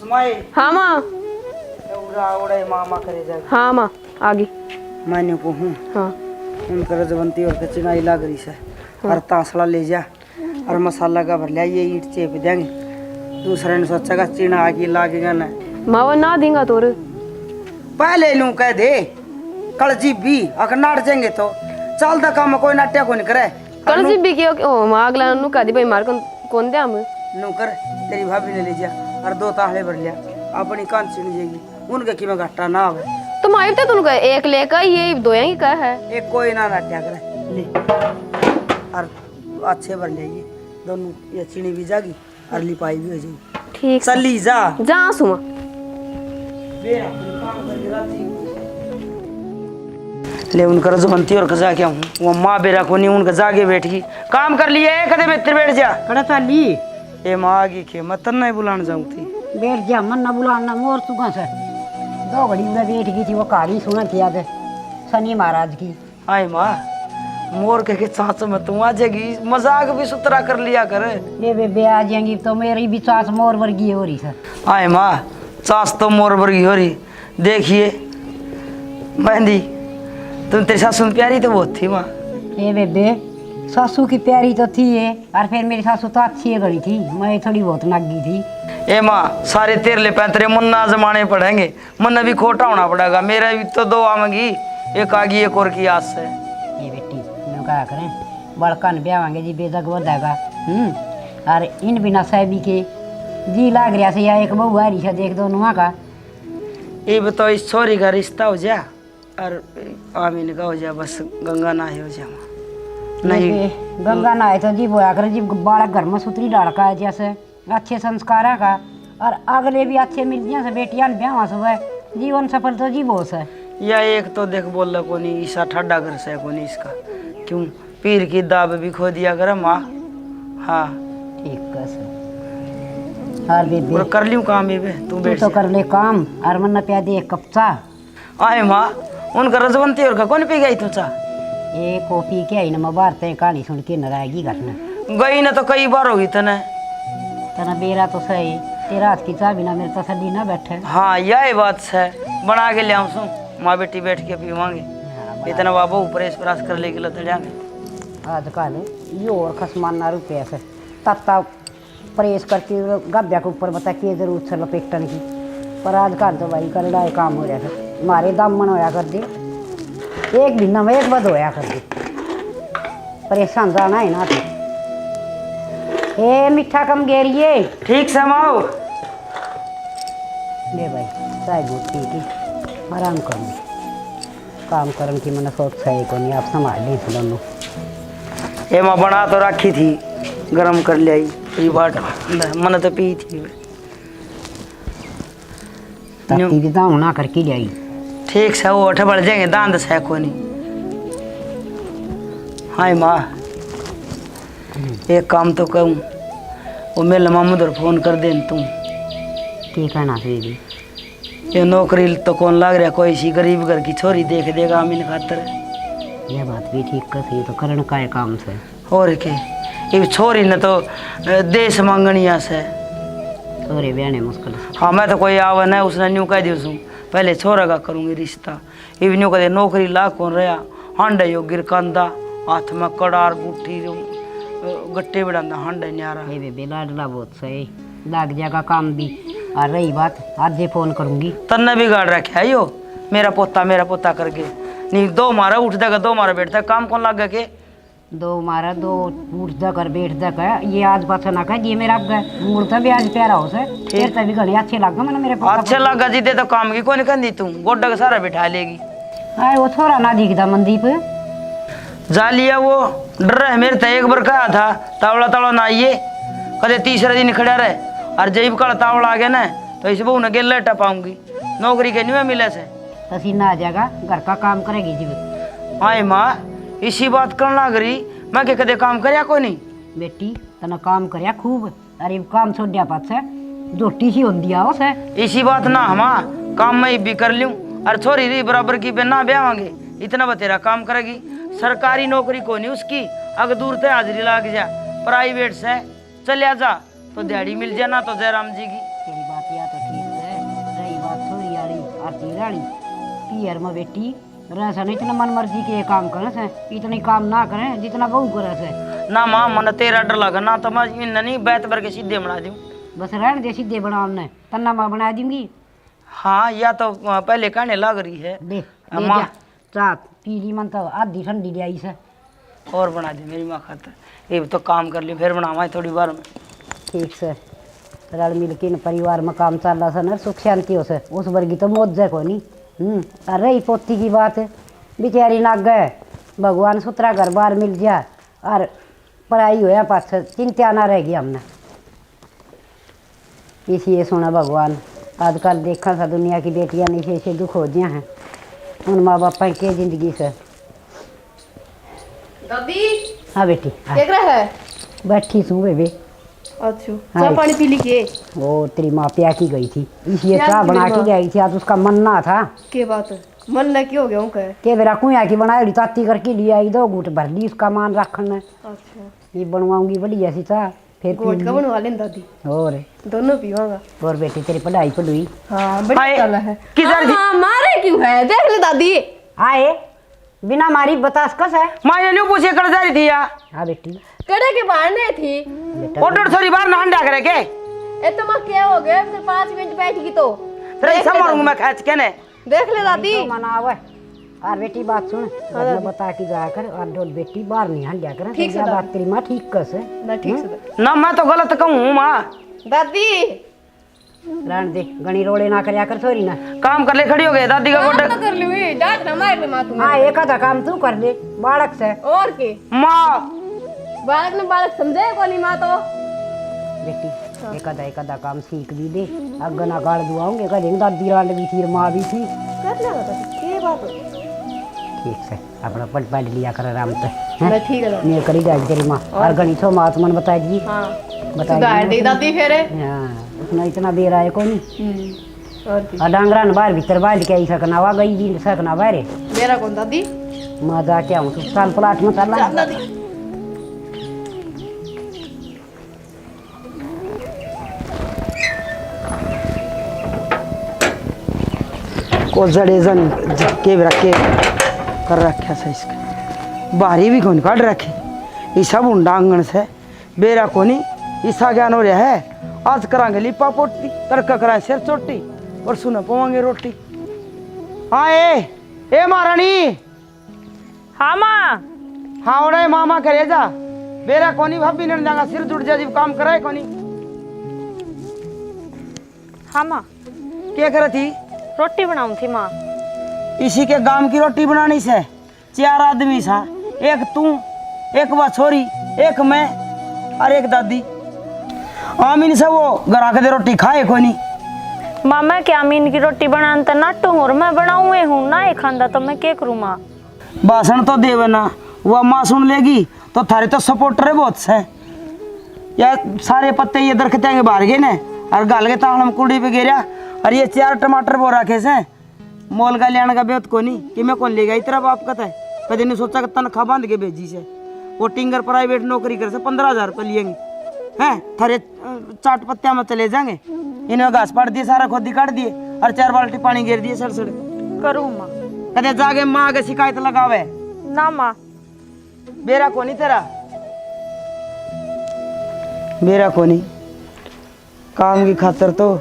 समाए। हाँ माँ। उड़ा उड़ा मामा करे जा। हाँ माँ आ गई। मैंने को हूँ। हाँ उनकर जवंती और कचनाई लाग रही है। और तासला ले जा और मसाला का भर लिया, ये ईट चेप देंगे। दूसरे ने सोचा का चीना आगे लागेगा ना। माँ वो ना देंगा तोर। पहले लूं कह दे कल जी भी अगर नाट जाएंगे तो चल दा काम कोई नाट्या को नहीं करे। कल जी भी क्यों ओ माँ अगला नु कह दी भाई मार कौन दे हम नू कर तेरी भाभी ने ले जा और 2 ताहले भर लिया अपनी कान छिड़ जाएगी उनके की में घाटा ना आवे। तो माँ तो तुम एक लेकर ये दोया ही का है एक कोई ना नाट्या करे ले और अच्छे भर लिया ये दोनों, ये चीनी भी जागी और लिपाई भी हो जाएगी। ठीक चली जा जा सुमा ले उनका रजवंती और कजा क्या हूँ वो माँ बेरा को नहीं उनका जागे बैठ गई काम कर लिए कदे बेहतर बैठ जा कड़ा चाली ए माँ आगे के मत नहीं बुलाने जाऊँ थी बैठ जा मन ना बुलाना मोर तू कहाँ से 2 घड़ी में बैठ गई थी वो कहानी सुना किया थे शनि महाराज की। आए माँ मोर के चाच में तू आ जाएगी मजाक भी सुतरा कर लिया कर। ये बेबे आ जाएंगी तो मेरी भी चाच मोर वर्गी हो रही सर। आए माँ चाच तो मोर वर्गी हो रही देखिए मेहंदी तुम तेरी सासू प्यारी तो बहुत थी माँ। ये बेबे सासू की प्यारी तो थी ये और फिर मेरी सासू तो अच्छी है घड़ी थी मैं थोड़ी बहुत नागी थी। ए माँ सारे तेरले पैंतरे मुन्ना जमाने पड़ेंगे मुन्ना भी खोटा होना पड़ेगा मेरा भी तो 2 आवेंगी एक आगी एक और की आस है। ये बेटी मैं कहा करें बड़कन ब्यावांगे जी बेजग बदेगा और इन बिना साहबी के जी लाग रहा से या एक बहू आ रही है देख दो नुआ का। ये बताओ इस छोरी का रिश्ता हो जा और आमीन का हो जा बस गंगा ना हो जा नहीं गंगा नहाए तो जी बोया कर जी बालक घर में सुतरी लड़का है जैसे अच्छे संस्कार का और अगले भी अच्छे मिल जाए से बेटियां ब्याह सुबह जीवन सफल तो जी बोस है। या एक तो देख बोल कोनी ईसा ठड्डा कर से कोनी इसका क्यों पीर की दाब भी खो दिया कर माँ। हाँ ठीक है और बेबे कर लियो काम ये तू बैठ तो कर ले काम और मन प्या दे 1 कप चाह। आए माँ उनका रजवंती और का कौन पी गई तू चाह ये कॉफी के आई ना मैं बाहर ते कहानी सुन के नारायगी करना गई ना तो कई बार होगी तने तना बेरा तो सही तेरा हाथ की चाह बिना मेरे तसल्ली ना बैठे। हाँ यही बात है बना के ले आऊँ सू माँ बेटी बैठ के पीवांगे इतना बाबू ऊपर प्रयास कर ले लत जाएंगे आजकल ये और खसमाना रुपये से तत्ता प्रेस करके गब्या के ऊपर बता के जरूरत है लपेटन की पर आजकल तो भाई कर काम हो रहा है हमारे दामन होया कर दे एक महीना में एक बार होया कर दे परेशान जाना है ना तो ए मीठा कम गेरिए ठीक से माओ ले भाई चाय दूध पी के आराम करूँ काम करने की मैंने सोच है को नहीं आप संभाल लें दोनों। ये माँ बना तो रखी थी गरम कर ले आई पूरी बाट मन तो पी थी तत्ती भी दाम ना करके ले आई। ठीक से वो अठ बढ़ जाएंगे दांत से को नहीं। हाय माँ एक काम तो कहूँ वो मेरे मामूद और फोन कर दे तुम ठीक है ना दीदी ये नौकरी तो कौन लाग रहा कोई सी गरीब घर की छोरी देख देगा अमीन खातर। ये बात भी ठीक कर तो करण का है काम से और के ये छोरी ने तो देश मांगनिया से छोरे ब्याने मुश्किल। हाँ मैं तो कोई आवा नहीं उसने न्यू कह दियो पहले छोरा का करूँगी रिश्ता ये न्यू कह नौकरी ला कौन रहा हांडे यो गिरकांदा हाथ में कड़ार बूठी गट्टे बिड़ांदा हांडे न्यारा ये बेबे लाडला बहुत सही लाग जाएगा काम भी। और रही बात आज ये फोन करूंगी तन्ने बिगाड़ रखे है यो मेरा पोता करके नहीं 2 मारा उठ जाएगा 2 मारा बैठता काम कौन लग के 2 मारा 2 उठ जाकर बैठ जाकर ये आज पाछा ना कह ये मेरा मुड़ता भी आज प्यारा हो से फिर तभी घने अच्छे लगा मैंने मेरे अच्छे लगा जी दे तो काम की कौन कहती तुम गोड्डा का सारा बिठा लेगी। आए वो थोड़ा ना दिखता मनदीप जा लिया वो डर है मेरे तो एक बार कहा था तावड़ा तावड़ा ना आइए कदे तीसरे दिन खड़ा रहे और जब कल तावड़ा आ गया ना तो इस बहू ने गेल लेटा पाऊंगी नौकरी के नहीं मिले से पसीना आ जाएगा घर का काम करेगी जी। आए माँ इसी बात करना करी मैं के कदे काम करया को नहीं बेटी तना काम करया खूब अरे काम छोड़ पास है जोटी सी होंदी आओ से इसी बात ना हमा काम मैं भी कर लूँ और छोरी री बराबर की ना ब्यावांगे इतना बतेरा काम करेगी सरकारी नौकरी को नहीं उसकी अगर दूर से हाजिरी लाग जा प्राइवेट से चलिया जा तो दिहाड़ी मिल जाए ना तो जयराम जी की तेरी बात या तो ठीक है। रही बात छोरी वाली आरती रानी पियर में बेटी रह नहीं इतना मन मर्जी के काम करे से इतनी काम ना करें जितना बहू करे से। ना माँ मन तेरा डर लगा ना तो मैं इन नहीं बैत भर के सीधे बना दूँ। बस रहने दे सीधे बनाने तन्ना मैं बना दूंगी। हाँ या तो पहले कहने लग रही है। दे माँ चाट पीली मन तो आधी ठंडी ले आई से और बना दे मेरी माँ खातर। ये तो काम कर ली फिर बनावा थोड़ी बार में। ठीक से रल मिल के न परिवार में काम चल रहा था सुख शांति हो से उस वर्गी तो मौज है को नहीं। और रही पोती की बात बेचारी नाग गए भगवान सुतरा घर बार मिल जा और पढ़ाई होया पास चिंता ना रहेगी हमने। इसलिए सुना भगवान आजकल देखा था दुनिया की बेटियां ने ऐसे दुख हो दिया हैं उन माँ बापा के जिंदगी से। दादी हाँ बेटी क्या कर रहा है? बैठी सू बेबे। अच्छा चाय पानी पी ली के? वो तेरी माँ प्या की गई थी इसलिए क्या चाह की बना तेरी के माँ? गई थी आज उसका मन ना था। के बात है मन ना क्यों हो गया उनका? के बेरा कुया की बनाई ताती करके ले आई 2 घूट भर ली उसका मान रखने। अच्छा ये बनवाऊंगी बढ़िया सी चाह फिर गोट का बनवा लें दादी और दोनों पीवांगा। और बेटी तेरी पढ़ाई पढ़ुई हाँ बढ़िया चला है। किधर हाँ मारे क्यों है देख ले दादी। आए बिना मारी बतास कस है। माँ ने पूछे कर जा रही थी या हाँ बेटी कड़े के बाहर नहीं थी ऑर्डर थोड़ी बार ना हंडा करे के ए तो मैं क्या हो गया फिर 5 मिनट बैठगी तो तेरे सब मारूंगा मैं खींच के ने। देख ले दादी। तो मनावे और बेटी बात सुन मैं बता के जाया कर और डोल बेटी बाहर नहीं हंडिया कर। ठीक से बात तेरी माँ ठीक कस है ना ठीक से ना मैं तो गलत कहूँ माँ। दादी रहने दे गणी रोड़े ना करया कर सोरी ना काम कर ले खड़ी हो गई दादी का काम गोटे तो कर ली डांट ना मार पे मां तू। हाँ एक आधा काम तू कर ले बालक से और के माँ बालक ने बालक समझे को नहीं मां तो। बेटी एक आधा काम सीख भी दे अगना गाड़ दुआऊंगे कहीं दादी रांड भी थी माँ भी थी कर ले दादी के बात है। ठीक से अपना पट पढ़ लिया कर आराम से मैं ठीक है दादी। नहीं करी जाए तेरी माँ और गणी छो माँ तुमने बता दी हां बता सुधार दे दादी फिर। हाँ उतना इतना देर आए को नहीं और की और डांगरा न बाहर भीतर बांध के आई सकना वा गई भी सकना बाहर मेरा कौन दादी मैं जा के आऊँ तू साल प्लाट में चल चल दादी। को जड़े जन के रखे कर रखे से इसका बाहरी भी कौन काट रखे ये सब उंडांगन से बेरा कोनी ईसा ज्ञान हो रहा है। आज करांगे लिपा पोटी तड़का कराए सिर चोटी और सुना पवांगे रोटी। हाँ ए महारानी। हाँ माँ। हाँ उड़े मामा करे जा बेरा कोनी भाभी ने जागा सिर जुड़ जा जीव काम कराए कोनी। हाँ माँ क्या करे थी? रोटी बनाऊँ थी माँ। इसी के गांव की रोटी बनानी से 4 आदमी सा एक तू एक वह छोरी एक मैं और एक दादी। आमीन से वो घर के दे रोटी खाए कोई नहीं। माँ मैं क्या मीन की रोटी बनाने तो नाटू और मैं बनाऊँ हूँ ना एक खांदा तो मैं क्या करूँ माँ। भाषण तो देवे ना वह माँ सुन लेगी तो थारे तो सपोर्टर है बहुत से या सारे पत्ते ये दरख्त के बाहर गए ने और गाल के ताड़ में कुड़ी पे गिरा और ये 4 टमाटर बो रखे से मोल का लियाने का बेत को नहीं कि मैं कौन ले गया इतना बाप कहता है कभी नहीं सोचा कि तनख्वाह बांध के भेजी से वो टिंगर प्राइवेट नौकरी कर से 15,000 रुपये लिएंगे हैं थारे चाट पत्तिया में चले जाएंगे। इन्हें घास पाट दिए सारा खुद ही काट दिए और 4 बाल्टी पानी गिर दिए सड़ सड़ करूँ माँ। कदे जाके माँ के शिकायत लगावे ना माँ। बेरा कोनी तेरा बेरा कोनी काम की खातर तो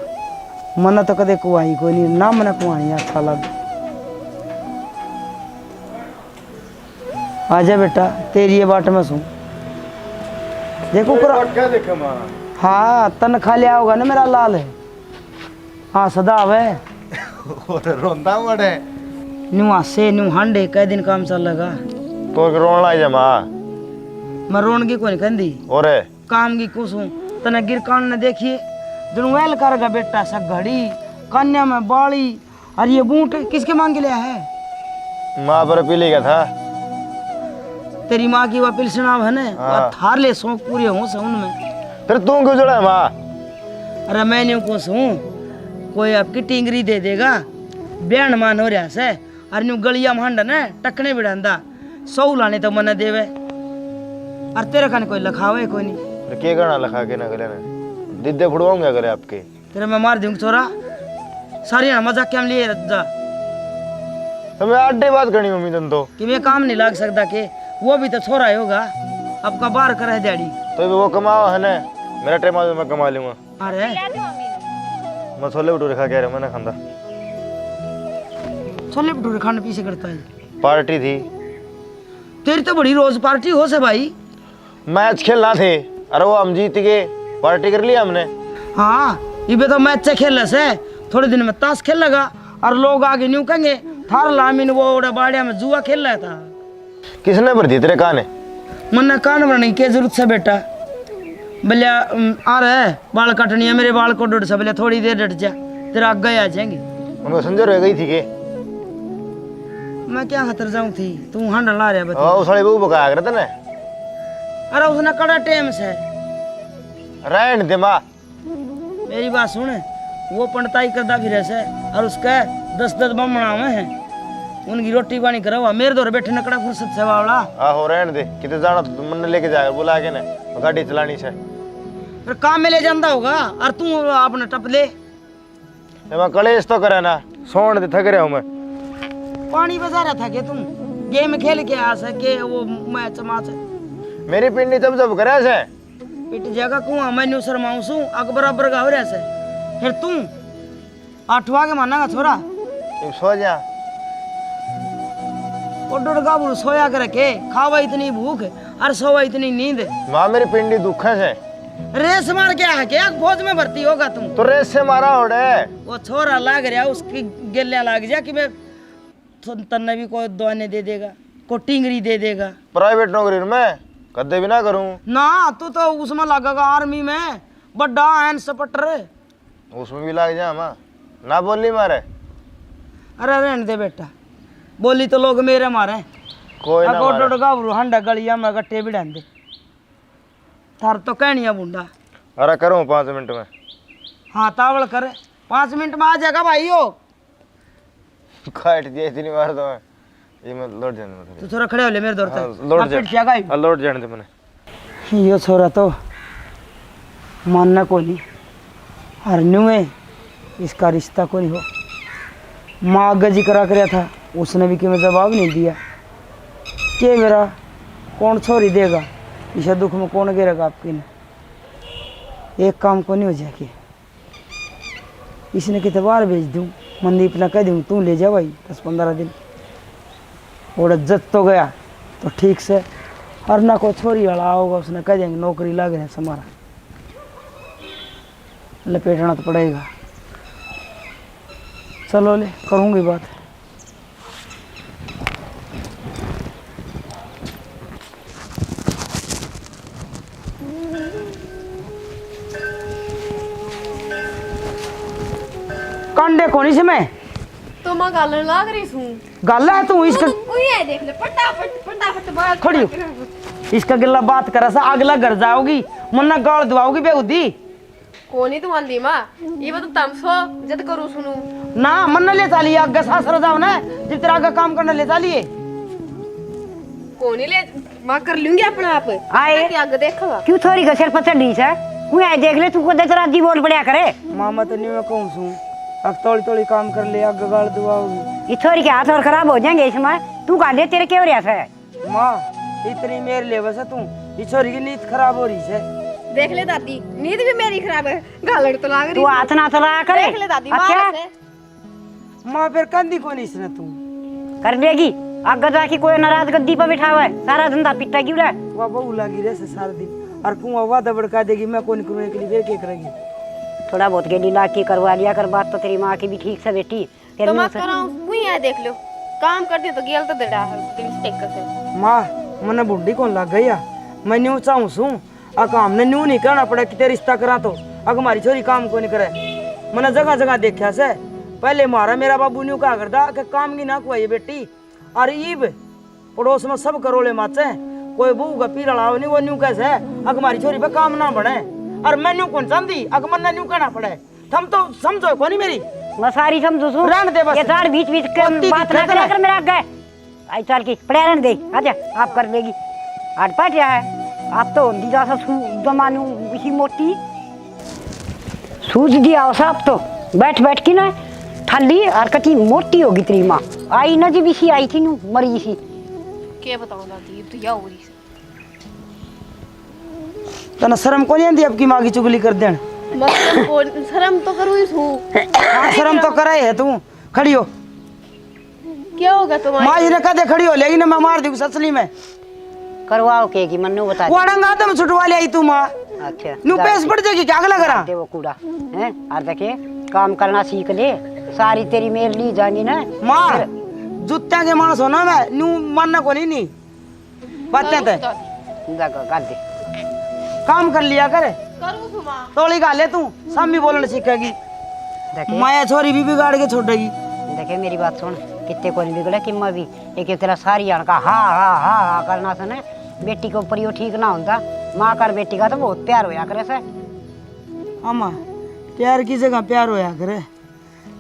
मन तो कदे कुआई कोई नहीं ना मन कुआई अच्छा लग। आजा बेटा तेरी ये बाट में सू देखो क्या देखे माँ? हाँ तन खा लिया होगा ना मेरा लाल है। हाँ सदा है रोंदा मड़े न्यू से न्यू हांडे कई दिन काम चल लगा तो रोन लाई जा माँ मैं रोन की कोई कंदी और काम की कुछ हूँ तने गिर कान ने देखिए दुनवेल करेगा बेटा सा घड़ी कन्या में बाड़ी और ये बूट किसके मांग के लिया है? माँ पर पी लिया था तेरी माँ की वह पिलसनाव है ना हाँ। थार ले शौक पूरे हों से उनमें। फिर तू क्यों जुड़ा है माँ? अरे मैंने कुछ हूँ कोई आपकी टिंगरी दे देगा बयान मान हो रहा से और न्यू गलिया मांडा ना टकने बिड़ांदा 100 लाने तो मन देवे और तेरे खाने कोई लखावे कोई नहीं। फिर क्या करना लखा के ना करे ना दिद्दे फुड़वाऊंगा करे आपके तेरे मैं मार दूंगा छोरा सारी ना मजाक क्या लिए जा तो मैं आडे बात करनी मम्मी तुम तो कि मैं काम नहीं लाग सकता के वो भी तो छोरा ही होगा आपका बार करे डैडी तो वो कमाओ है ना मेरा टाइम आ मैं कमा लूंगा अरे मैं छोले भटूरे खा के आ रहा मैंने खांदा छोले भटूरे खाने पीछे करता है पार्टी थी तेरी तो बड़ी रोज पार्टी हो से भाई मैच खेलना थे अरे वो हम जीत गए पार्टी कर लिया हमने हाँ ये तो मैच खेल से थोड़े दिन में ताश खेल लगा और लोग आगे न्यू कहेंगे थार लामिन वो बाड़िया में जुआ खेल रहा था किसने भरती तेरे कान है मन्ना कान भरने की जरूरत से बेटा भले आ रहा है बाल काटनी है मेरे बाल को डट से भले थोड़ी देर डट जा तेरा आगे आ जाएंगे उनको समझो रह गई थी के मैं क्या खतर जाऊं थी तू हंड ला रहा बता उस वाले बहू बकाया करते ना अरे उसने कड़ा टाइम से रहन दे माँ मेरी बात सुन वो पंडताई करता फिर ऐसे और उसका 10-10 बमना में है उनकी रोटी पानी करा हुआ मेरे दौर बैठे नकड़ा फुर्सत से वावड़ा आहो रहन दे कितने जाना तो तुम मन लेके जाएगा बुला के ना गाड़ी चलानी से फिर काम में ले जाता होगा और तू आपने टप ले मैं कलेश तो करे ना सोन दे थक रहा हूँ मैं पानी बजा रहा था कि तुम गेम खेल के आ सके वो मैच माच मेरी पिंडी जब जब करे से पिट जाएगा कुआं मैं न्यू शर्माऊं सू अक बराबर का हो रहा से फिर तू 8 के मानेगा छोरा तुम सो जा ओडोड गाबू सोया कर के खावा इतनी भूख और सोवा इतनी नींद माँ मेरी पिंडी दुख है से रेस मार के आ क्या फौज में भर्ती होगा तुम तो रेस से मारा होड़े वो छोरा लाग रहा उसकी गेलियां लाग जा कि मैं तन्ने भी कोई दवाने दे देगा को टिंगरी दे देगा प्राइवेट नौकरी में कदे भी ना करूं ना तू तो उसमें लगेगा आर्मी में बड़ा एन सपटर उसमें भी लग जा माँ ना बोली मारे अरे रहने दे बेटा बोली तो लोग मेरे मारे कोई ना मारे। गाबरू हंडा गलिया में गट्टे भी डांदे थार तो कहनिया बुंडा अरे करूँ 5 मिनट में हाँ तावल कर 5 मिनट में आ जाएगा भाई हो काट दिया इतनी बार तो मैं ये मैं लौट जाने में तू थोड़ा खड़े हो ले मेरे दौर हाँ, तक लौट जा लौट जाने दे मैंने यो छोरा तो मानना को नहीं और न्यू है इसका रिश्ता को नहीं हो माँ गजी करा करया था उसने भी कि मैं जवाब नहीं दिया कि मेरा कौन छोरी देगा इस दुख में कौन गिरेगा आपकी ने एक काम को नहीं हो जाके इसने कितने बार भेज दूँ मनदीप ने कह दूँ तू ले जा भाई 10-15 दिन और जत तो गया तो ठीक से और ना कोई छोरी वाला होगा उसने कह देंगे नौकरी लग रहा है हमारा लपेटना तो पड़ेगा चलो ले करूँगी बात कंडे कौन से मैं तो मैं गालन लाग रही हूँ गल है तू इसका कोई है देख ले फटाफट बात खड़ी हो इसका गिल्ला बात करा सा अगला घर जाओगी मुन्ना गाल दुआओगी बेउदी कौन ही तुम्हारी दी माँ ये बात तम सो जद करूँ सुनू ना मन्ना ले चालिए आगे सासर जाओ ना जिस तरह का काम करना ले चालिए कौन ही ले माँ कर लूंगी अपने आप आए कि आगे देखा क्यों थोड़ी का सिर पर चढ़ी है तू आए देख ले तू को तेरा दी बोल पड़या करे मामा तो नहीं मैं कहूँ सू अब तोड़ी तोड़ी काम कर ले आगे गाल दुआओगी ये थोड़ी के हाथ और खराब हो जाएंगे इसमें तू कहा दे तेरे क्यों रहा है माँ इतनी मेरे ले बस तू ये छोरी की नींद खराब हो रही है देख ले दादी नींद भी मेरी खराब है गालन तो लाग रही तू हाथ ना चला करे देख ले दादी अच्छा माँ से माँ फिर कंदी कौन इसने तू कर देगी आगे जाके कोई नाराज गद्दी पर बैठा हुआ है सारा धंधा पिट्टा क्यों रहा है वह बहू लगी रहे से सारा दिन और कुआं वादा भड़का देगी मैं कौन करूँ के लिए फिर क्या करेगी थोड़ा बहुत गेडी ला के करवा लिया कर बात तो तेरी माँ की भी ठीक से बेटी तो मैं कराऊं वही है देख लो काम करती तो गेल तो दड़ा है मिस्टेक करते माँ मने बुढ़ी कौन लग गई मैं न्यू चाहूँ सू अगर हमने न्यू नहीं करना पड़ा कि तेरे रिश्ता करा तो अगर हमारी छोरी काम को नहीं करे मैंने जगह जगह देखा से पहले मारा मेरा बाबू न्यू कहा करता कि काम की ना कुआई बेटी और ईब पड़ोस में सब करोले माचे कोई बहू का पीड़ा लाओ नहीं वो न्यू कैसे अगर हमारी छोरी पे काम ना बढ़े और मैं न्यू कौन चाहती अगर मन न्यू करना पड़े थम तो समझो कौन मेरी मैं सारी समझू सू रहने दे बस ये तार बीच बीच के पत्ती बात ना दिखा कर मेरा आगे आई चाल की पड़े रहने दे आजा आप कर लेगी आठ पाटिया है आप तो हिंदी जैसा जमानू ही मोटी सूझ दिया हो साहब तो बैठ बैठ की ना ठल्ली और कति मोटी होगी तेरी माँ आई ना जी भी सी आई थी नू मरी सी क्या बताऊं दादी तो या हो रही है तना शर्म को नहीं आती आपकी माँ की चुगली कर देन शर्म तो करूँ ही हूँ। हाँ शर्म तो कराई है तू खड़ी हो क्या होगा तुम्हारी माँ जी ने कदे खड़ी हो लेकिन मैं मार दूँ ससली में करवाओ के की मन्नू बता वो अड़ंगा तो मैं छुटवा ले आई तू माँ अच्छा नू पैस पड़ जाएगी क्या लग रहा दे वो कूड़ा हैं और देखे काम करना सीख ले सारी तेरी मेर ली जानी ना माँ जुत्ता के मानस हो ना मैं नू मानना को नहीं बातें ते कर दे काम कर लिया कर करूँ तुम तोड़ी गा ले तू सामी बोलने सीखेगी देखे माया छोरी भी बिगाड़ के छोड़ेगी देखे मेरी बात सुन कितने को नहीं बिगड़े कि मैं भी एक तेरा सारी आन का हा हा हा हा करना सुने बेटी के ऊपर यो ठीक ना होता माँ कर बेटी का तो बहुत प्यार होया करे से अम्मा प्यार की जगह प्यार होया करे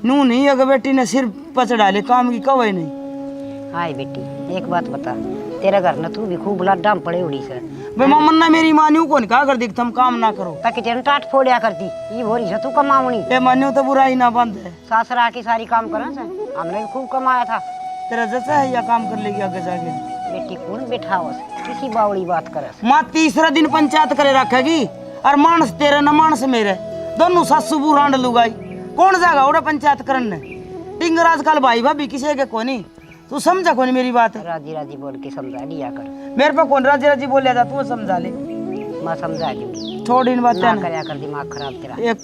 नू नहीं अगर बेटी ने सिर पच डाले काम की कवई नहीं हाय बेटी एक बात बता तेरा घर न तू भी खूब लाडाम पड़े उड़ी से भाई मन्ना मेरी माँ न्यू कौन कहा कर दी तुम काम ना करो ताकि तेरे टाट फोड़िया करती ये भोरी से तू कमावनी ये मान्यू तो बुराई ना बंद है सासरा की सारी काम करा से हमने भी खूब कमाया था तेरा जैसा है या काम कर लेगी आगे जाके बेटी कौन बैठाओ किसी बावड़ी बात करे माँ तीसरा दिन पंचायत करे रखेगी और मानस तेरे न मानस मेरे दोनों सासू बू रांड लुगाई कौन जाएगा उड़ा पंचायत करने टिंगर आजकल भाई भाभी किसी के कोनी तू समझा कोनी मेरी बात राजी राजी बोल के समझा लिया कर मेरे पे कौन राजी राजी बोलिया था तू समझा ले मैं समझा दूंगी छोड़ इन ना बातें करया कर दिमाग खराब तेरा एक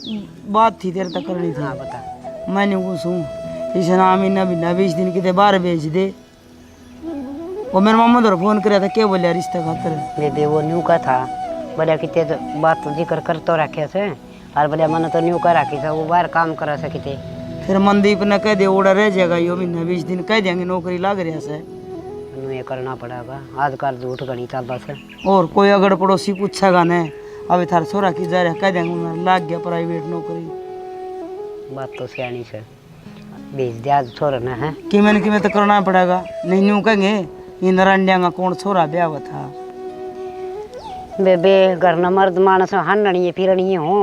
बात थी तेरे तक करनी थी हाँ बता मैंने पूछूं इस नाम इन्ना भी ना 20 दिन कितने बाहर भेज दे वो मेरे मामा तो फोन कराया था क्या बोलिया रिश्ते खातर बेबे वो न्यू का था बोलिया कि तो बात तो जिक्र कर तो रखे से और बोलिया मैंने तो न्यू का रखी था वो बाहर काम करा सके थे फिर मनदीप ने कह दे उड़ा रह जाएगा यो महीना 20 दिन कह देंगे नौकरी लाग रहा से ये करना पड़ेगा आजकल झूठ घड़ी चलता से और कोई अगर पड़ोसी पूछेगा न अभी थार छोरा की जा रहा कह देंगे उन्हें लाग गया प्राइवेट नौकरी बात तो सियानी से भेज दिया छोरा ना है कि मैंने तो करना पड़ेगा नहीं न्यू कहेंगे इन रंडिया का कौन छोरा ब्याह हुआ था बेबे घर न मर्द मानस हननी फिरनी हो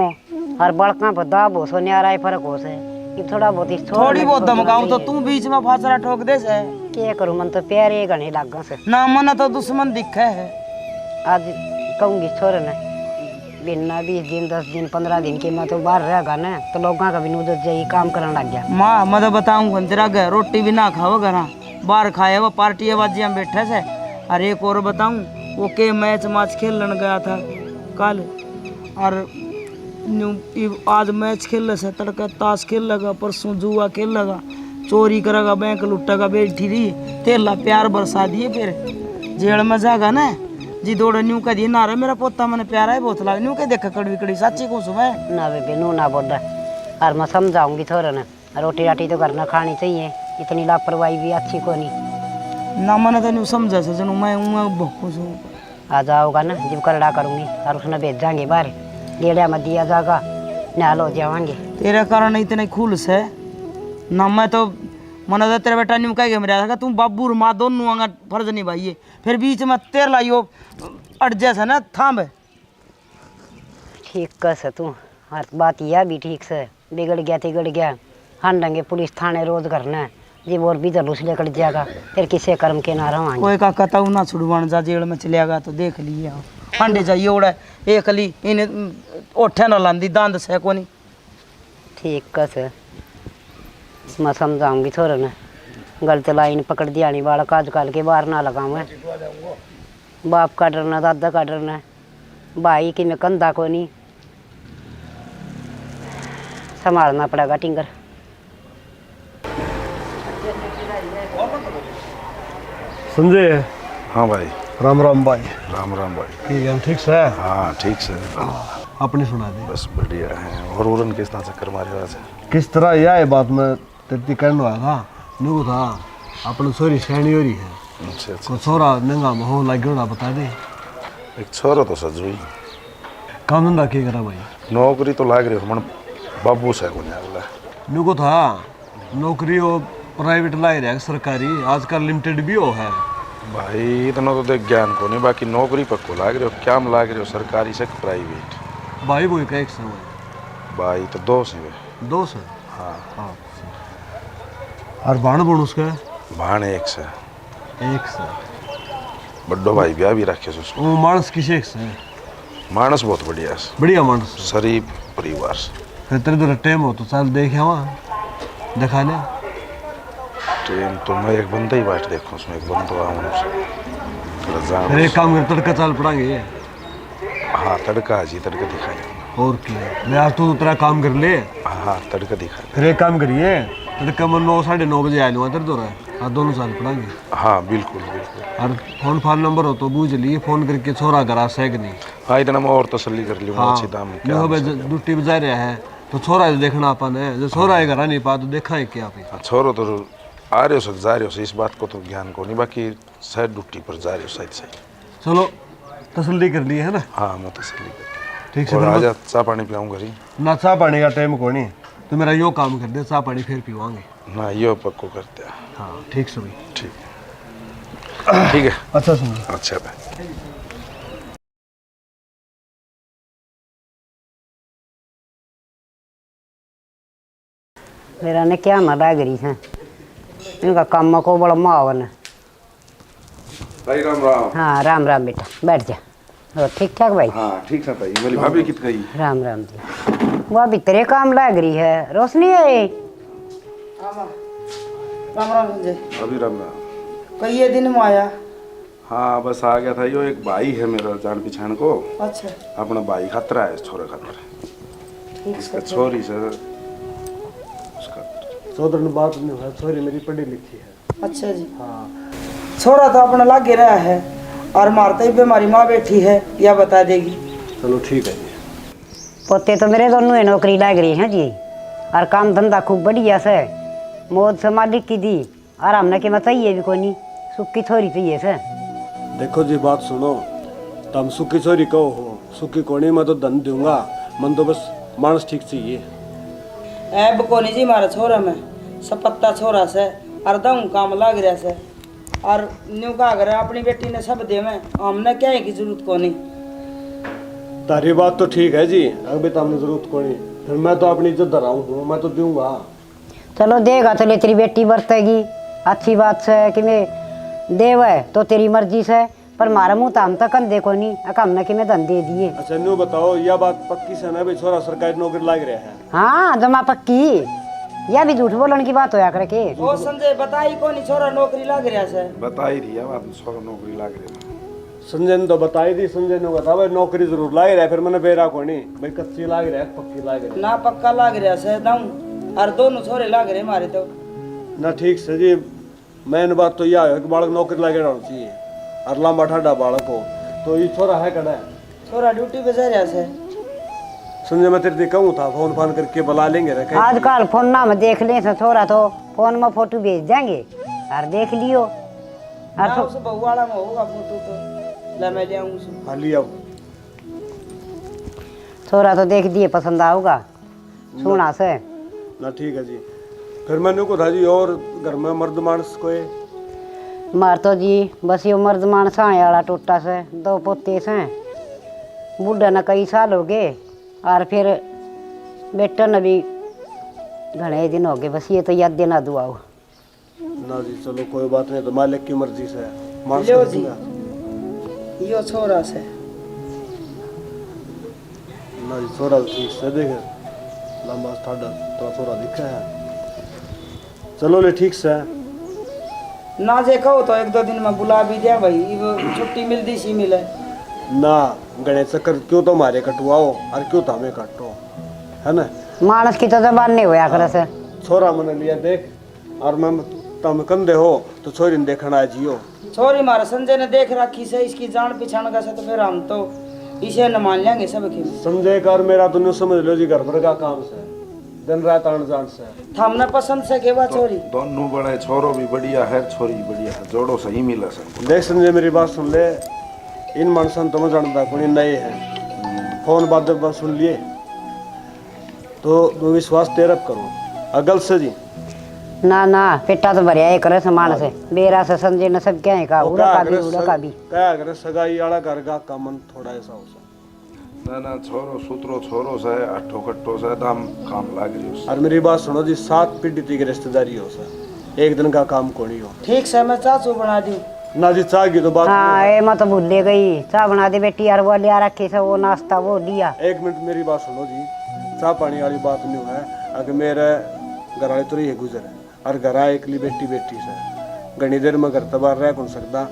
हर बड़का पर दाब हो सो न्यारा फर्क हो से थोड़ा बहुत थोड़ी बहुत धमकाऊं तो तू बीच में फासला ठोक दे से क्या करूं मन तो प्यारे घने लागा से ना मन तो दुश्मन दिखे है आज कहूंगी छोरे ने बिना 20 दिन 10 दिन 15 दिन के मैं तो बाहर रहेगा ना तो लोगों का भी नूदत जाई काम करने लग गया माँ मैं तो बताऊंगा तेरा घर रोटी भी ना खाओ घर बाहर खाए वो पार्टी बाजी हम बैठे से और एक और बताऊं वो के मैच खेलने गया था कल और आज मैच खेल से तड़का ताश खेल लगा परसों जुआ खेल लगा चोरी करेगा बैंक लुटेगा बैठी रही तेला प्यार बरसा दिए फिर जेल में जागा ना जी दौड़ न्यू कह दिए ना रे मेरा पोता मैंने प्यारा है बहुत लाग न्यू कह देखा कड़वी कड़ी साची को सुबह ना बेबे नू ना बोल रहा और मैं समझाऊंगी थोड़ा ना रोटी राटी तो घर ना खानी चाहिए इतनी लापरवाही भी अच्छी को नहीं ना मैंने तो न्यू समझा से जनू मैं बहुत हूँ आ जाओगा ना जब करड़ा करूंगी और उसने भेज जाएंगे बाहर गेड़िया में दिया जाएगा नहाल हो जाएंगे तेरे कारण इतने खुलस है ना मैं तो मन तो तेरा बेटा न्यू कह मेरा था तुम बाबू और माँ दोनों आंगा फर्ज निभाइए फिर बीच में तेर लाइयो अट जैसा ना थाम ठीक कस तू हर बात यह भी ठीक से बिगड़ गया हाँ डंगे पुलिस थाने रोज करना है जी बोल भी जलूस लेकर जाएगा फिर किसे कर्म के ना रहा कोई का कहता ना छुड़वान जा जेल में चलेगा तो देख लिए हांडे जाइए उड़ा एक ली इन्हें ओठे न लांदी दांत से कोनी ठीक कस मैं समझाऊंगी थोड़ा ना गलत लाइन पकड़ दिया नहीं बालक आजकल के बाहर ना लगाऊं मैं बाप का डरना दादा का डरना भाई कि मैं कंधा को नहीं संभालना पड़ेगा टिंगर संजय हाँ भाई राम राम भाई राम राम भाई ठीक है ठीक से हाँ ठीक से अपनी सुना दे बस बढ़िया है और उड़न किस तरह चक्कर मारे वहाँ से किस तरह यह है बात मैं तेती कहने वाला था न्यू था अपनी सोरी सैनी हो रही है अच्छा अच्छा को छोरा नंगा हो लगे होना बता दे एक छोरा तो सज हुई काम धंधा क्या करा भाई नौकरी तो लाग रही हो मन बाबू से को नहीं न्यू को था नौकरी हो प्राइवेट लाई रहा सरकारी आजकल लिमिटेड भी हो है भाई इतना तो देख ज्ञान को नहीं बाकी नौकरी पक्को लाग रहे हो क्या लाग रहे हो सरकारी से प्राइवेट भाई वो एक समय भाई तो दो से वे। दो से? हाँ। और बाण बुण उसका? भाण एक से। एक से? बड्डो भाई ब्याह भी रखे से उसको। वो मानस किसे एक से? मानस बहुत बढ़िया है। बढ़िया मानस, शरीफ परिवार से। फिर तेरे तो टाइम हो तो चल देखे वहाँ दिखा ले। ट्रेन तो मैं एक बंदा ही बैठ देखूँ, उसमें एक बंदा आऊँ फिर एक काम कर, तड़का चाल पड़ांगे। हाँ तड़का जी, तड़का दिखाए। और क्या, मैं आज तू तेरा काम कर ले। हाँ तड़का दिखाए। फिर एक काम करिए, तड़का मैं 9 साढ़े 9 बजे आ लूँगा तेरे दो रहा। हाँ दोनों साल पड़ांगे। हाँ बिल्कुल बिल्कुल। और फोन फान नंबर हो तो बूझ लिए, फोन करके छोरा करा से कि नहीं। हाँ इतना मैं और तसल्ली कर लूँगा। हाँ अच्छी दाम में क्या ड्यूटी बजा रहा है तो छोरा देखना अपन है, जो छोरा है घर नहीं पा तो देखा है क्या पे। छोरो तो आ रहे हो सर, जा रहे हो, इस बात को तो ज्ञान को नहीं, बाकी शायद ड्यूटी पर जा रहे हो शायद सही। चलो तसल्ली कर ली है ना। हाँ मैं तसल्ली कर। ठीक से और आजा चाय पानी पिलाऊँ घरी। ना चाय पानी का टाइम को नहीं, तो मेरा यो काम कर दे, चाय पानी फिर पीवाएंगे। ना यो पक्को करते हैं। हाँ ठीक से भाई। ठीक ठीक है। अच्छा सुन। अच्छा भाई। मेरा ने क्या मदा करी है इनका काम को बड़ा मावन है। भाई राम राम। हाँ राम राम बेटा, बैठ जा। और ठीक ठाक भाई? हाँ ठीक है भाई। मेरी भाभी कित गई? राम राम जी। वो अभी तेरे काम लग रही है। रोशनी है? राम राम संजय। अभी राम राम। कई दिन में आया? हाँ बस आ गया था। यो एक भाई है मेरा जान पहचान को। अच्छा। अपना भाई खतरा है, छोरे खतरा। इसका छोरी सर उसका चौधर ने बात नहीं हुआ, छोरी मेरी पढ़ी लिखी है। अच्छा जी। हाँ छोरा तो अपना लागे रहा है और मारते ही हमारी माँ बैठी है, या बता देगी। चलो ठीक है जी। पोते तो मेरे दोनों ही नौकरी लग रही है जी, और काम धंधा खूब बढ़िया से मौज से मालिक की दी। और हमने कि मैं चाहिए भी कोई नहीं, सुखी छोरी चाहिए से। देखो जी बात सुनो, तुम सुखी छोरी कहो हो, सुखी कोनी मैं तो धन दूंगा, मन तो बस मानस ठीक चाहिए। ऐब कोनी जी मारा छोरा में सपत्ता छोरा से और दऊँ काम लग रहा से, और न्यू का अगर अपनी बेटी ने सब दे में, हमने क्या है की जरूरत को नहीं। तारी बात तो ठीक है जी, अभी तो हमने जरूरत को नहीं, फिर मैं तो अपनी इज्जत धराऊँ हूँ, मैं तो दूंगा। चलो देगा तो ले, तेरी बेटी बरतेगी, अच्छी बात से कि मैं देव है तो तेरी मर्जी से, पर मारा मुँह तो हम तक दे को नहीं, हमने कि मैं धन दे दिए। अच्छा न्यू बताओ, यह बात पक्की से ना भी छोरा सरकारी नौकरी लग रहा है? हाँ जमा पक्की, या भी झूठ बोलने की बात होया करके। ओ संजय बताई कोनी छोरा नौकरी लग रहा से? बताई रही है बात, छोरा नौकरी लग रही है। संजय ने तो बताई थी, संजय ने कहा भाई नौकरी जरूर लाग रहा है, फिर मैंने बेरा को नहीं भाई कच्ची लाग रहा है पक्की लाग रहा है ना, पक्का लाग रहा से दऊँ, और दोनों छोरे लाग रहे हमारे तो ना। ठीक से जी, मैंने बात तो यह है कि बालक नौकरी लागे रहना चाहिए, और लंबा ठाडा बालक हो तो ये छोरा है कड़ा है। छोरा ड्यूटी पे जा रहा से। संजय मैं तेरे कहूँ था फोन फान करके बुला लेंगे रे। आजकल फोन ना में देख ले छोरा तो फोन में फोटो भेज देंगे और देख लियो। ना उस बहू वाला में होगा फोटो तो ला मैं ले आऊँ उसे। हाँ लिया छोरा तो देख दिए, पसंद आऊगा सुना से ना। ठीक है जी, फिर मैंने को था जी और घर में मर्द मानस कोई? मार तो जी बस यो मर्द मानस आए वाला टोटा से, 2 पोते से, बूढ़ा न कई साल हो गए, और फिर बेटा न भी घने दिन हो गए, बस ये तो याद देना दुआओ ना जी। चलो कोई बात नहीं, तो मालिक की मर्जी से मानस लो कर जी, दूंगा। यो छोरा से ना जी छोरा ठीक से देखे, लंबा ठाडा तो छोरा दिखा है। चलो ले ठीक से ना जे कहो तो 1-2 दिन में बुला भी दिया भाई, वो छुट्टी मिलती सी मिले ना। गणेश चक्कर क्यों तो मारे कटवाओ और क्यों तो हमें काटो, है ना। मानस की तो जबान नहीं होया करे से। छोरा मैंने लिया देख, और मैं तुम कंधे हो तो छोरी ने देखना है जियो। छोरी मारा संजय ने देख रखी से, इसकी जान पहचान का से, तो फिर हम तो इसे न मान लेंगे सब की। समझे कर मेरा तो नहीं समझ लो जी, घर भर का काम से दिन रात आन जान से। हमने पसंद से के बाद छोरी दोनों बड़े, छोरो भी बढ़िया है, छोरी भी बढ़िया है, जोड़ो सही मिला सबको। देख संजय मेरी बात सुन ले, इन मानसन तो मैं जानता कोई नए हैं, फोन बात सुन लिए तो विश्वास तेरप करो अगल से जी। ना ना पेटा तो भरिया एक करे समान से, बेरा से संजय ने सब क्या है का, उड़ा का भी उड़ा का भी। क्या करे सगाई वाला घर का मन थोड़ा ऐसा हो सा ना ना छोरो सूत्रो छोरो से अट्ठो कट्ठो से दाम काम लाग रही और मेरी बात सुनो जी, 7 पीढ़ी की रिश्तेदारी हो सर, एक दिन का काम को नहीं हो। ठीक से मैं चाचू बना दूं। ना जी चाह की तो बात हाँ ये मैं तो भूले गई, चाह बना दे बेटी यार, वो लिया रखी से वो नाश्ता वो लिया। एक मिनट मेरी बात सुनो जी, चाह पानी वाली बात नहीं है। अगर मेरे घर वाले तो रही है गुजर है और घर आए एकली बेटी बेटी से घनी देर में घर तबार रह कौन सकता।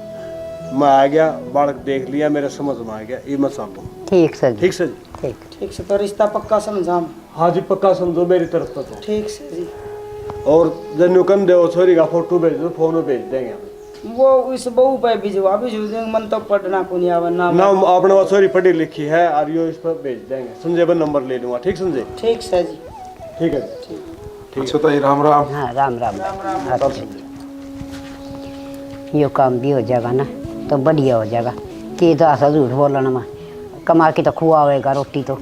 मैं आ गया, बालक देख लिया, मेरे समझ में आ गया, ये मत सांपो। ठीक सर जी, ठीक से जी? ठीक। ठीक से तो रिश्ता पक्का समझा। हाँ जी पक्का समझो मेरी तरफ तो। ठीक से जी। और जन्नू कन दो छोरी का फोटो भेज दो, फोन में भेज देंगे हम। वो इस बहू पे भिजवा देंगे, मन तो पढ़ना को नहीं आवा ना। नाम आपने वो छोरी पढ़ी लिखी है और यो इस पर भेज देंगे। संजय पर नंबर ले लूंगा। ठीक संजय? ठीक से जी। ठीक है जी। अच्छा ताई राम राम। हाँ राम राम। अच्छा यो काम भी हो जाएगा ना तो बढ़िया हो जाएगा। कि तो ऐसा झूठ बोलना में कमा के तो खुआवेगा रोटी तो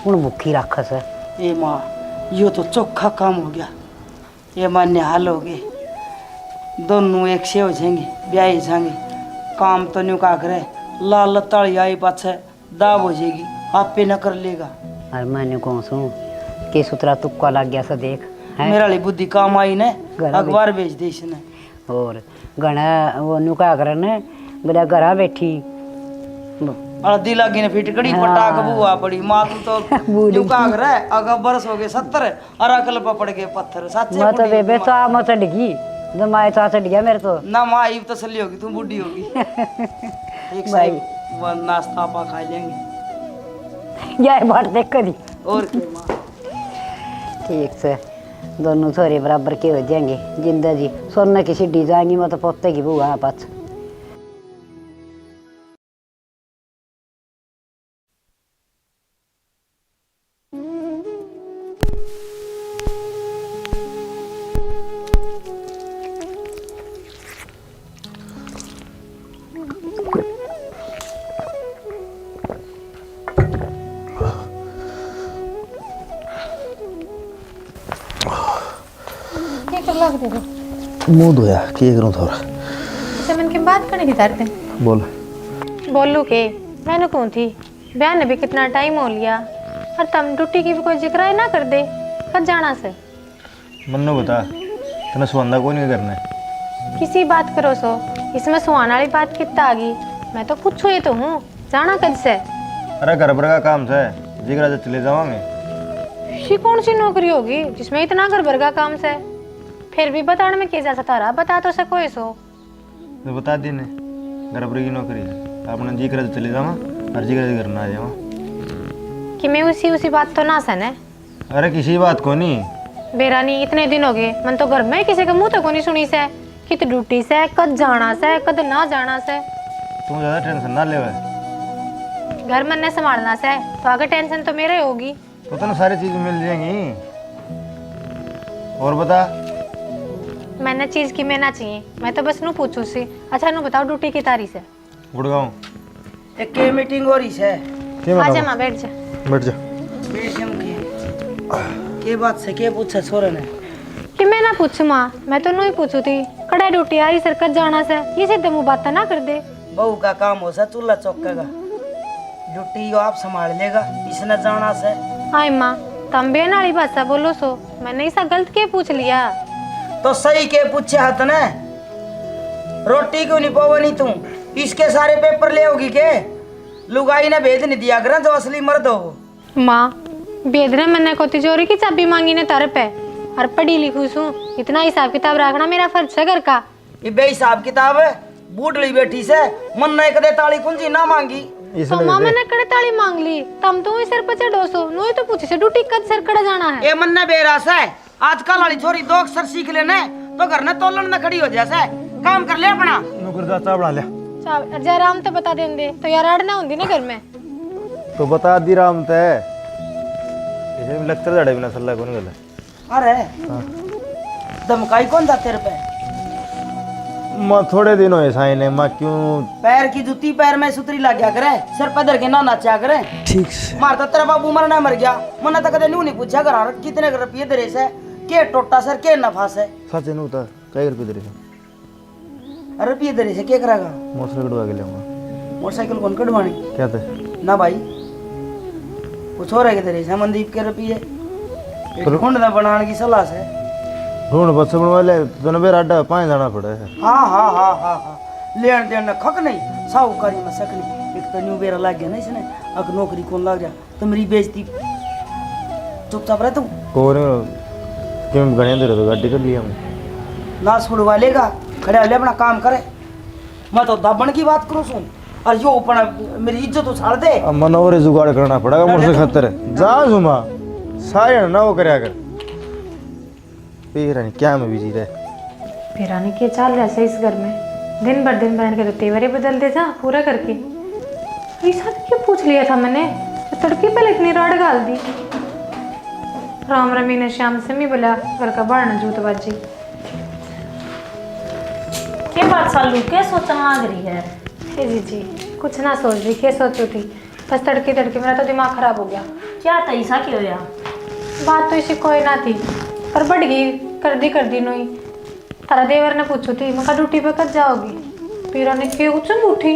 हूँ भूखी रख सर। ये माँ यो तो चोखा काम हो गया। ये माँ निहाल हो गए, दोनों एक से हो जाएंगे, ब्याह जाएंगे। काम तो न्यू का करे, लाल तड़ी आई पाछे दाब हो जाएगी, आप पे न कर लेगा। और मैंने कौन सू के सुतरा तुक्का लग गया सा देख है। मेरा लिए बुद्धि काम आई ने, घरा अखबार बेच दे इसने। और गणा वो नुका करने मेरा घरा बैठी हल्दी लगी ने फिटकड़ी पटाक बुआ पड़ी माँ तो नुका करे। अगर बरस हो गए 70 और अकल पर पड़ गए पत्थर। सच्चे मैं तो बेबे तो मैं चढ़ गई जब मैं तो चढ़ गया मेरे तो ना माँ आई तसल्ली होगी, तुम बूढ़ी होगी। एक भाई। वो नाश्ता पा खा लेंगे यह बात देख करी। और क्या माँ। ठीक से दोनों छोरे बराबर के हो जाएंगे। जिंदगी सोने की सीढ़ी जाएंगी, मैं तो पोते की बुआ पास। मुंह धोया क्या करूं थोड़ा मन की बात करने की तारते बोल। बोलू के मैंने कौन थी बहन ने भी कितना टाइम हो लिया और तुम ड्यूटी की भी कोई जिक्र ही ना कर दे। कब जाना से मन्नो बता तने सुवंदा को नहीं करना है। किसी बात करो सो, इसमें सुहाना वाली बात कितना आ गई। मैं तो पूछो ही तो हूँ, जाना कद से? अरे घर पर का काम से जिगरा से चले जावांगे। ये कौन सी नौकरी होगी जिसमें इतना घर भर का काम से? फिर भी बताने में क्या जा सकता रहा, बता तो सको सो। तो बता दी ने घर पर की नौकरी है, अपना जिगरा से चले जावा और जिगरा से घर ना आ जावा। कि मैं उसी बात तो ना सने। अरे किसी बात को नहीं बेरानी इतने दिन हो गए, मन तो घर में किसी के मुंह तक को नहीं सुनी से कि तो ड्यूटी से कद जाना से कद ना जाना से। तुम ज्यादा टेंशन ना ले। घर मन ने संभालना से तो आगे टेंशन तो मेरे होगी। तो तने सारी चीज मिल जाएंगी। और बता मैंने चीज की मैं ना चाहिए, मैं तो बस नू पूछू सी। अच्छा नू बताओ ड्यूटी की तारीख है? गुड़गांव एक के मीटिंग हो रही है। आजा माँ बैठ जा। बैठ जा। के बात से के पूछा छोरे ने कि मैं ना पूछू माँ, मैं तो नू ही पूछू थी कड़ा ड्यूटी आ रही सरकत जाना से, ये सीधे मुँह बात ना कर दे। बहू का काम हो सा चूल्हा चौकेगा, ड्यूटी आप संभाल लेगा, इसने जाना से। हाँ माँ तम बेन वाली भाषा बोलो सो, मैंने ऐसा गलत के पूछ लिया? तो सही के पूछे हाथ ने, रोटी क्यों नहीं पवनी तुम? इसके सारे पेपर ले होगी के? लुगाई ने भेज नहीं दिया कर जो असली मर्द हो। माँ बेदरे मैंने को तिजोरी की चाबी मांगी ने तरफ है और पढ़ी लिखू सू, इतना हिसाब किताब रखना मेरा फर्ज है घर का। ये बेहिसाब किताब है, बूढ़ी बैठी से मन ने कदे ताली कुंजी ना मांगी। तो माँ मैंने कड़े ताली मांग ली, तम तो सर पर चढ़ो सो, नो तो पूछे से ड्यूटी कद सर कड़ा जाना है। ये मन ने बेरास है, आजकल वाली छोरी दो अक्षर सीख लेने तो घर ने तोलन में खड़ी हो जैसे काम कर ले अपना। नौकर चा बना लिया जरा राम तो बता दें दे तो यार अड़ना होंगी ना घर में। तो बता दी राम ते इसे लगता है बिना सल्ला कौन गला। अरे धमकाई कौन था तेरे पे? माँ थोड़े दिन हुए साई ने माँ क्यों पैर की जूती पैर में सुतरी लग गया करे, सर पदर के ना नाचा करे। ठीक से मारता तेरा बाबू मरना मर गया, मना तो कदे न्यू नहीं पूछा घर कितने रुपये दे से, के टोटा सर के नफा से। सच नहीं होता कई रुपये दे रुपये दे से क्या करेगा? मोटरसाइकिल कटवा के लिया मोटरसाइकिल कौन कटवानी? क्या थे ना भाई कुछ हो रहा है किधर मनदीप के रुपये ढूंढ ना बनाने की सलाह से। ढूंढ बस बनवा ले तो मेरा अड्डा 5 जाना पड़ा है। हाँ हाँ हाँ हाँ हाँ लेन देन खक नहीं साहूकारी में सकनी। एक तो न्यू बेरा लग गया ना इसने, अगर नौकरी कौन लग जा तो मेरी बेइज्जती चुपचाप रह तू। कोर क्यों गणे दे तो गाड़ी कर लिया ना छुड़वा लेगा खड़े ले अपना काम करे। मैं तो दबन की बात करूँ सुन और यो अपना मेरी इज्जत उछाल दे। अब मनोरे जुगाड़ करना पड़ेगा मुझसे खतर जा जुमा सारे ना वो करया कर नहीं क्या में बिजी रहे। फिर आने क्या चाल रहा है इस घर में, दिन भर के तो तेवरे बदल दे जा पूरा करके। ऐसा क्यों पूछ लिया था मैंने, तो तड़के पहले इतनी राड गाल दी। राम रमी ने श्याम से मी बोला घर का बाढ़ जूत बाजी। क्या बात सालू क्या सोचना लग रही है? हे जी कुछ ना सोच रही, क्या सोचू थी, बस तड़के मेरा तो दिमाग खराब हो गया। क्या तो ऐसा क्यों होया? बात तो इसी कोई ना थी पर बढ़ गई कर दी नोई। तारा देवर ने पूछू थी मैं ड्यूटी पे कब जाओगी। पीरा ने क्यों कुछ उठी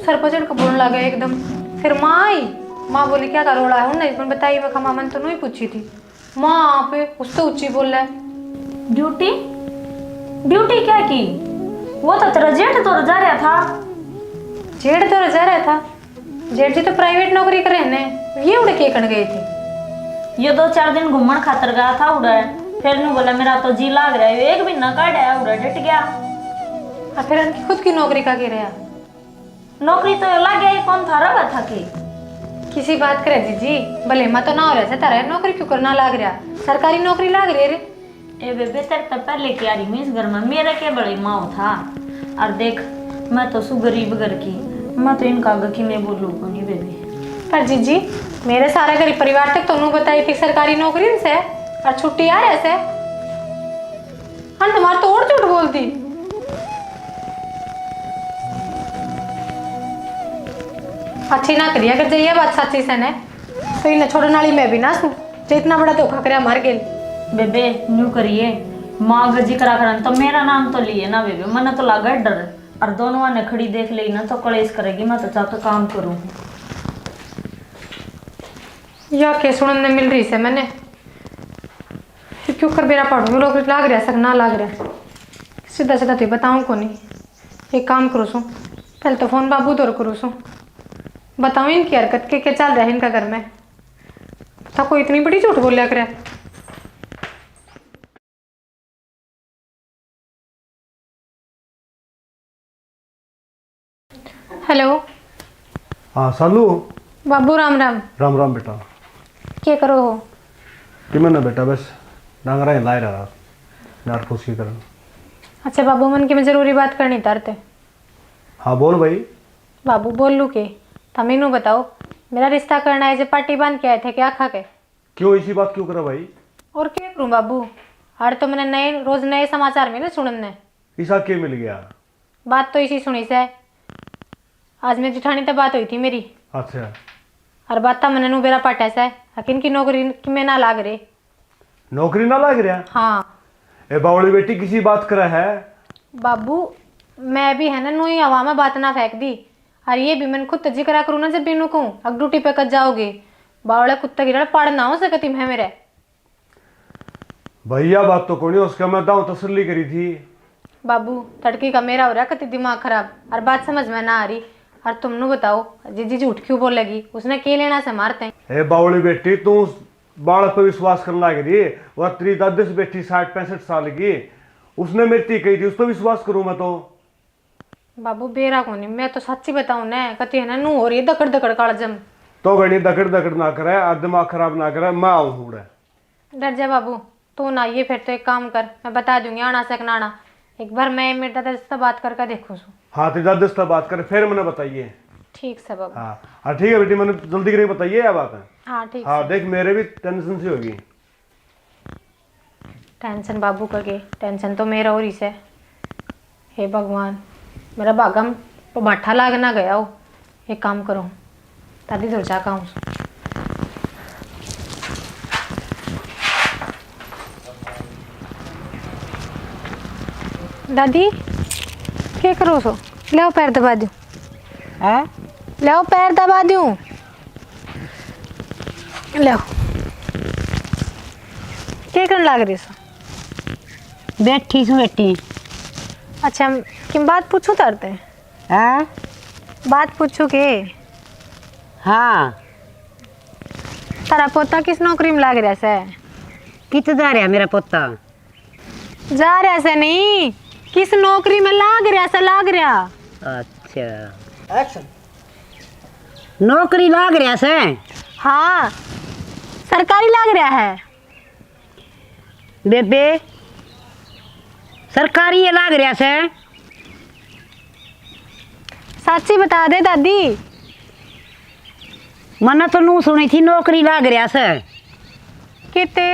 सर पर चढ़ कर बोलने लगा एकदम। फिर माँ आई, माँ बोली क्या करोड़ा है उन्हें बताई। मैं खमा मन तो नहीं पूछी थी माँ पे उस तो ऊंची बोल रहा है। ड्यूटी ड्यूटी क्या की? वो तो तेरा जेठ तो जा रहा था। जेठ तो जा रहा था? जेठ जी तो प्राइवेट नौकरी करे ने, ये उड़े के कण गए थे। ये 2-4 दिन घूमन खातर गया था उड़ा, फिर नु बोला मेरा तो जी लाग रहा है, एक महीना काटा उड़ा डट गया। फिर उनकी खुद की नौकरी का के रहा? नौकरी तो लग गया, कौन था रहा था कि किसी बात करे जीजी भले मैं तो ना हो रहा था तारा नौकरी क्यों करना लाग रहा, सरकारी नौकरी लाग रही रे। ए बेबे तेरे तो पहले क्या रही मैं इस घर में, मेरा क्या बड़ी माँ था। और देख मैं तो सु गरीब घर की, मैं तो इनका आगे की मैं बोलूँ को नहीं बेबी। पर जीजी मेरे सारा गरीब परिवार तक तो बताई थी सरकारी नौकरी से और छुट्टी आ रहे से। हाँ तुम्हारे तो और झूठ बोलती। अच्छी ना करिए अगर जाइए बात सच्ची से ने तो इन्हें छोड़ने वाली मैं भी ना सू जो इतना बड़ा धोखा करे मर गए। बेबे न्यू करिए माँ गजी करा करन तो मेरा नाम तो लिए ना बेबे, मन तो लगा डर। और दोनों ने खड़ी देख ली ना तो कलेश करेगी, मैं तो चाहता काम करूँ। या के सुनने मिल रही से मैंने क्यों कर बेरा पढ़ू लोग लाग रहा सर ना लाग रहा सीधा सीधा तो बताऊँ को नहीं। एक काम करो सू पहले तो फोन बाबू दौर करो सू बताऊँ इनकी हरकत के क्या चल रहा है इनका घर में। था कोई इतनी बड़ी झूठ बोलिया करे। हेलो हाँ सालू। बाबू राम राम। राम राम बेटा। क्या करो हो? कि मैंने बेटा बस डांगरा ही ला रहा नाट फूस की तरह। अच्छा बाबू मन की मैं जरूरी बात करनी तारते। हाँ बोल भाई। बाबू बोल लू के तमीनू बताओ मेरा रिश्ता करना है जो पार्टी बांध के आए थे क्या खा के? क्यों ऐसी बात क्यों करा भाई? और क्या करूं बाबू, हर तो मैंने नए रोज नए समाचार मिले सुनने। ऐसा क्या मिल गया? बात तो इसी सुनी से आज मेरी जिठानी तो बात हुई थी मेरी। अच्छा। और बात था मैंने बेरा पाटा से हकिन की नौकरी की में ना लाग रही। नौकरी ना लाग रहा? हाँ। ए बावली बेटी किसी बात करा है? बाबू मैं भी है ना नोई हवा में बात ना फेंक दी और ये भी मैंने खुद तजी करा करूँ ना जब भी नु कहूँ अब ड्यूटी पे कद जाओगे बावड़ा कुत्ता गिरा पढ़ ना हो सकती है मेरे। भैया बात तो कोनी उसका मैं दाऊं तसल्ली करी थी। बाबू तड़की का मेरा हो रहा कति दिमाग खराब और बात समझ में ना आ रही। और तुमने बताओ जीजी झूठ क्यों बोलेगी, उसने के लेना से मारते हैं। ए बावली बेटी तू बालक पर विश्वास करने लग रही, वह तेरी दादी बेटी 60-65 साल की, उसने मेरी ती कही थी उस पर विश्वास करूं मैं तो? बाबू बेरा को नहीं मैं तो सच्ची बताऊं ना कति है ना नू हो रही है दकड़ दकड़ कालजम। तो गणी दकड़ दकड़ ना करे और दिमाग खराब ना करे, मैं आऊँ हूँ। डर जा बाबू तू ना ये फिर तो एक काम कर मैं बता दूंगी आना सकना एक बार मैं मेरे दादा से बात करके देखो। हाँ तेरी दादी से बात करे फिर मैंने बताइए। ठीक से बाबू। हाँ ठीक है बेटी मैंने जल्दी करके बताइए यह बात है। हाँ ठीक। हाँ देख मेरे भी टेंशन सी होगी। टेंशन बाबू का के टेंशन तो मेरा और इसे। हे भगवान मेरा भागम बाठा लागना गया हो। एक काम करो दादी दूर जा का दादी क्या करो सो ले पैर दबा दूं। है ले पैर दबा दूं। लो क्या करने लग रही सो? बैठी सू बेटी। अच्छा कि बात पूछू तरते? हाँ बात पूछू के? हाँ तारा पोता किस नौकरी में लाग रहा से? कित जा रहा मेरा पोता? जा रहा से नहीं, किस नौकरी में लाग रहा से? लाग रहा। अच्छा नौकरी लाग रहा से? हाँ सरकारी लाग रहा है। बेबे सरकारी ये लाग रहा से? सच्ची बता दे दादी। मना तो नू सुनी थी नौकरी लाग रहा से। कितने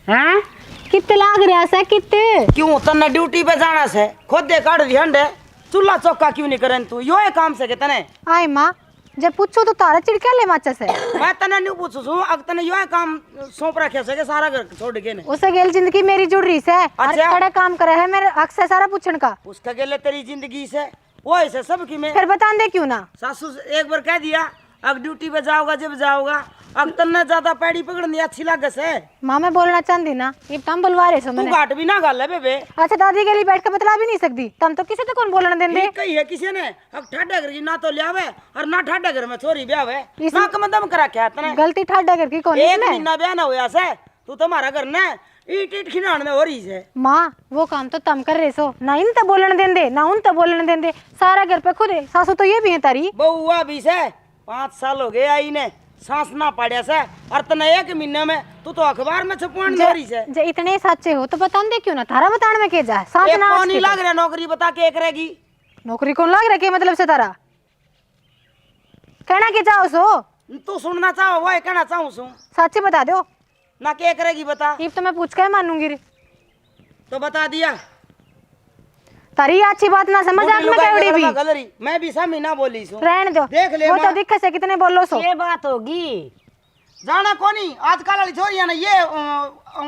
हैं? कितने लाग रहा से? कितने? क्यों तन्ने ड्यूटी पे जाना से? खुद दे काट दी हंडे, चूल्हा चौका क्यों नहीं करें तू? यो है काम से के तने? आए माँ जब पूछो तो तारा चिड़का ले माचा से। मैं तने नहीं पूछू छू, अब तने यो है काम सौंप रखे से के सारा घर छोड़ के ने। उसे गेल जिंदगी मेरी जुड़ रही से। अच्छा। कड़े काम करे है मेरे हक से सारा पूछन का। उसका गेले तेरी जिंदगी से वो ऐसे सब की मैं फिर बता दे क्यों ना? सासू से एक बार कह दिया अब ड्यूटी पे जाओगा जब जाओगा, अब तन्ने ज्यादा पैड़ी पकड़नी अच्छी लगे से। माँ मैं बोलना चाहती ना, ये तम बुलवा रहे सो तू मैंने। घाट भी ना गाल है बेबे। अच्छा दादी के लिए बैठ के बतला भी नहीं सकती तम तो किसी तो कौन बोलने देंगे। ठीक कही है किसी ने, अब ठाडा घर की ना तो लियावे और ना ठाडा घर में छोरी ब्याह है इस- ना कम दम करा क्या तने। गलती ठाडा करके कौन एक इसने? महीना ब्याह ना होया से तू तुम्हारा घर ने ईट ईट खिनान में हो रही है। माँ वो काम तो तम कर रहे सो ना, इन तो बोलने देंदे ना उन तो बोलने देंदे, सारा घर पे खुद है। सासू तो ये भी है तारी। बहुआ भी से 5 साल हो गए आई ने सांस ना पाड़िया से, और तने एक महीने में तू तो अखबार में छपवान हो रही है। जे इतने सच्चे हो तो बता दे क्यों ना, थारा बताने में के जा सांस एक ना कौन ही लाग रहा नौकरी बता के एक रहेगी। नौकरी कौन लाग रखे मतलब से तारा कहना के जाओ सो? तू सुनना चाहो वो कहना चाहूँ सू सच्ची बता दो। ना के करेगी बता। ये तो मैं पूछ के मानूंगी रे। तो बता दिया तारी अच्छी बात ना समझ आग में कैवड़ी भी गलरी मैं भी समी ना बोली सू। रहने दो। देख ले वो तो माँ। दिक्कत से कितने बोलो सो। ये बात होगी। जाना कोनी आजकल वाली छोरी है ना ये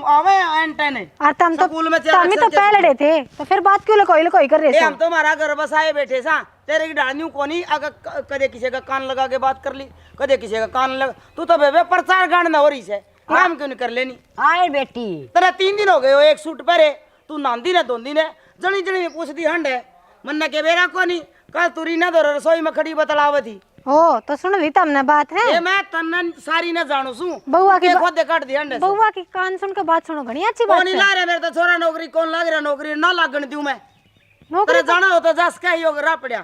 आवे एंटेने और तम तो स्कूल में तेरा तम ही तो अक्षर पहले डे थे तो फिर बात क्यों लकोई कर रहे ए सो? हम तुम्हारा घर बसाए बैठे सा तेरे की डालनी कोनी अगर कदे किसी का कान लगा के बात कर ली, कदे किसी का कान लगा, तू तो बेबे प्रचार गांड ना हो रही से काम क्यों नहीं कर लेनी? आए बेटी तेरा 3 दिन हो गए हो एक सूट पहरे, तू नांदी ने धोंदी ने जनी जनी में पूछती हंड है मन के बेरा कोनी कल तुरी ना दो रसोई में खड़ी बतलावे थी। ओ तो सुन ली तमने बात है। ये मैं तन्नन सारी ना जानू सू बउआ की खुद काट दी हंड बउआ की कान सुन के बात सुनो घनी अच्छी बात कौन है। ला रहा मेरे तो छोरा नौकरी कौन लाग रहा नौकरी ना लागण दूं मैं नौकरी तेरे जाना हो तो जस का ही होगा पड़िया।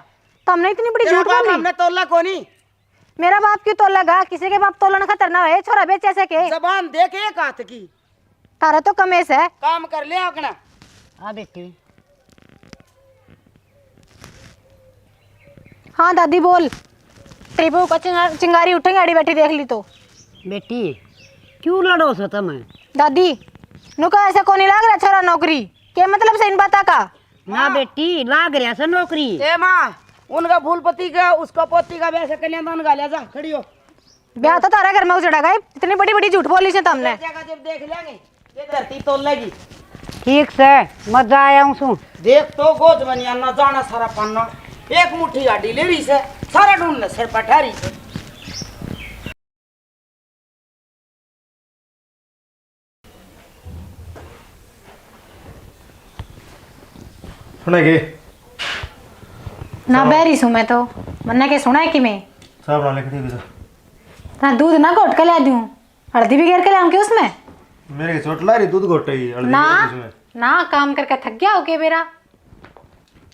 तमने इतनी बड़ी तेरा झूठ बाप बोली। हमने तोला कोनी मेरा बाप क्यों तोल लगा? किसी के बाप तोलन खतरनाक है छोरा बेच ऐसे के। जबान दे के एक हाथ की तारा तो कमेस है। काम कर ले अपना। हाँ बेटी हाँ दादी बोल। तेरी बहू का चिंगारी उठेंगे आड़ी बैठी देख ली तो। बेटी क्यों लड़ो सो तुम? दादी नुका ऐसा कोनी लाग रहा छोरा नौकरी क्या मतलब से इन बाता का? ना बेटी लाग रहा से नौकरी। ए माँ उनका फूल पति का उसका पोती का वैसे कन्यादान गालिया जा खड़ी हो। ब्याह तो तारा घर में उजड़ा गए। इतनी बड़ी बड़ी झूठ बोली से तुमने। जगह जब देख लेंगे ये धरती तोल लेगी। ठीक से मजा आया हूँ सू। देख तो गोद में नहीं आना जाना सारा पाना एक मुट्ठी गाड़ी ले रही से सारा ढूंढने सिर पर ठहरी से। सुनेगी ना बहरी सू मैं तो मन्ने के सुना है कि मैं साहब बना ले खड़ी भी ना दूध ना घोट के ला दूं हल्दी भी घेर के लाऊं के उसमें मेरे की चोट ला रही दूध घोटे ही हल्दी ना के इसमें। ना काम करके थक गया हो के मेरा।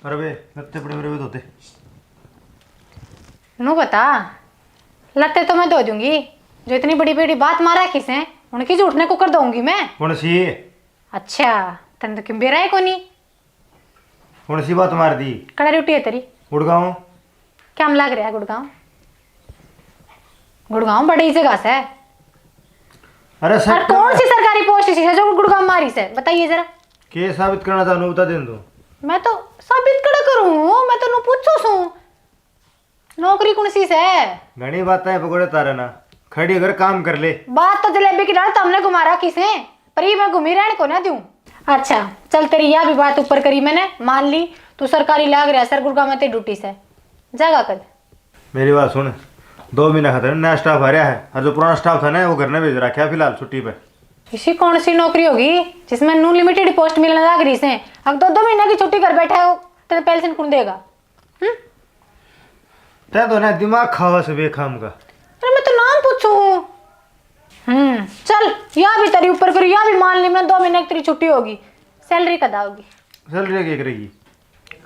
अरे बे लगते बड़े मेरे भी धोते नो बता लत्ते तो मैं धो दूंगी जो इतनी बड़ी बड़ी बात मारा किसे उनकी झूठने को कर दूंगी मैं। कौन सी अच्छा तन तो किम्बेरा है कोनी कौन सी बात मार दी? कड़ा रोटी है तेरी गुड़गांव क्या हम लग रहा है गुड़गांव? गुड़गांव बड़ी जगह से है। अरे और सर कौन सी सरकारी पोस्ट है जो गुड़गांव मारी से बताइए जरा। के साबित करना चाहूँ बता दें तो मैं तो साबित कड़ा करूँ मैं तो पूछू सू नौकरी कौन सी से घनी बातें पकौड़े तारे ना खड़ी अगर काम कर ले। बात तो जलेबी की डाल तुमने घुमारा किसे पर ये मैं घूमी रहने को ना दूं। अच्छा चल तेरी यह भी बात ऊपर करी मैंने मान ली तू सरकारी लाग रहा सर गुड़गांव में तेरी ड्यूटी से जगह कर। मेरी बात सुन 2 महीना खाता नया स्टाफ आ रहा है और जो पुराना स्टाफ था ना वो घर में भेज रखा है फिलहाल छुट्टी पे। इसी कौन सी नौकरी होगी जिसमें नू लिमिटेड पोस्ट मिलने लग रही से? अब 2-2 महीने की छुट्टी कर बैठा हो तेरे पेंशन कौन देगा? तै तो ना दिमाग खावा से बेखाम का। अरे मैं तो नाम पूछू। चल या भी तेरी ऊपर करी या भी मान ली मैं 2 महीने की तेरी छुट्टी होगी, सैलरी कदा होगी? सैलरी क्या करेगी?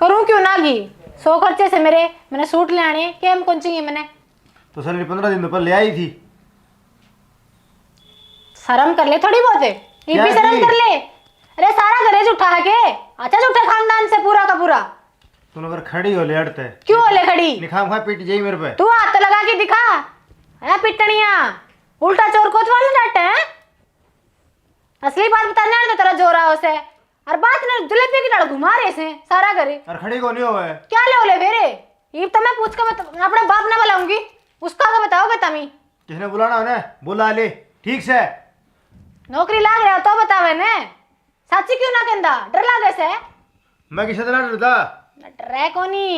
करूँ क्यों ना गी? 100 खर्चे से मैंने सूट ले आने क्या कौन चाहिए मैंने? तो सैलरी 15 दिन पहले ले आई थी। शर्म कर ले थोड़ी बहुत है, ये भी शर्म कर ले। अरे सारा घरेज उठा के अच्छा उठा खानदान से पूरा का पूरा। तुम अगर खड़ी हो ले अड़ते क्यों हो ले खड़ी? निखाम खा पीट जाई मेरे पे। तू हाथ तो लगा के दिखा है पिटनिया उल्टा चोर कोच वाले डट है। असली बात बताने आने तो तेरा जोरा हो से और बात ने जलेबी की लड़ घुमा रहे से सारा घरे। और खड़ी को नहीं होवे क्या ले ओले फेरे ये तो मैं पूछ कर अपने बाप ने बुलाऊंगी, उसका का बताओगे तमी? किसने बुलाना है? बुला ले ठीक से। नौकरी लाग रहा तो बतावे ने, साची क्यों ना कहंदा? डर लागे से? मैं किसे ना डरता? डरे कोनी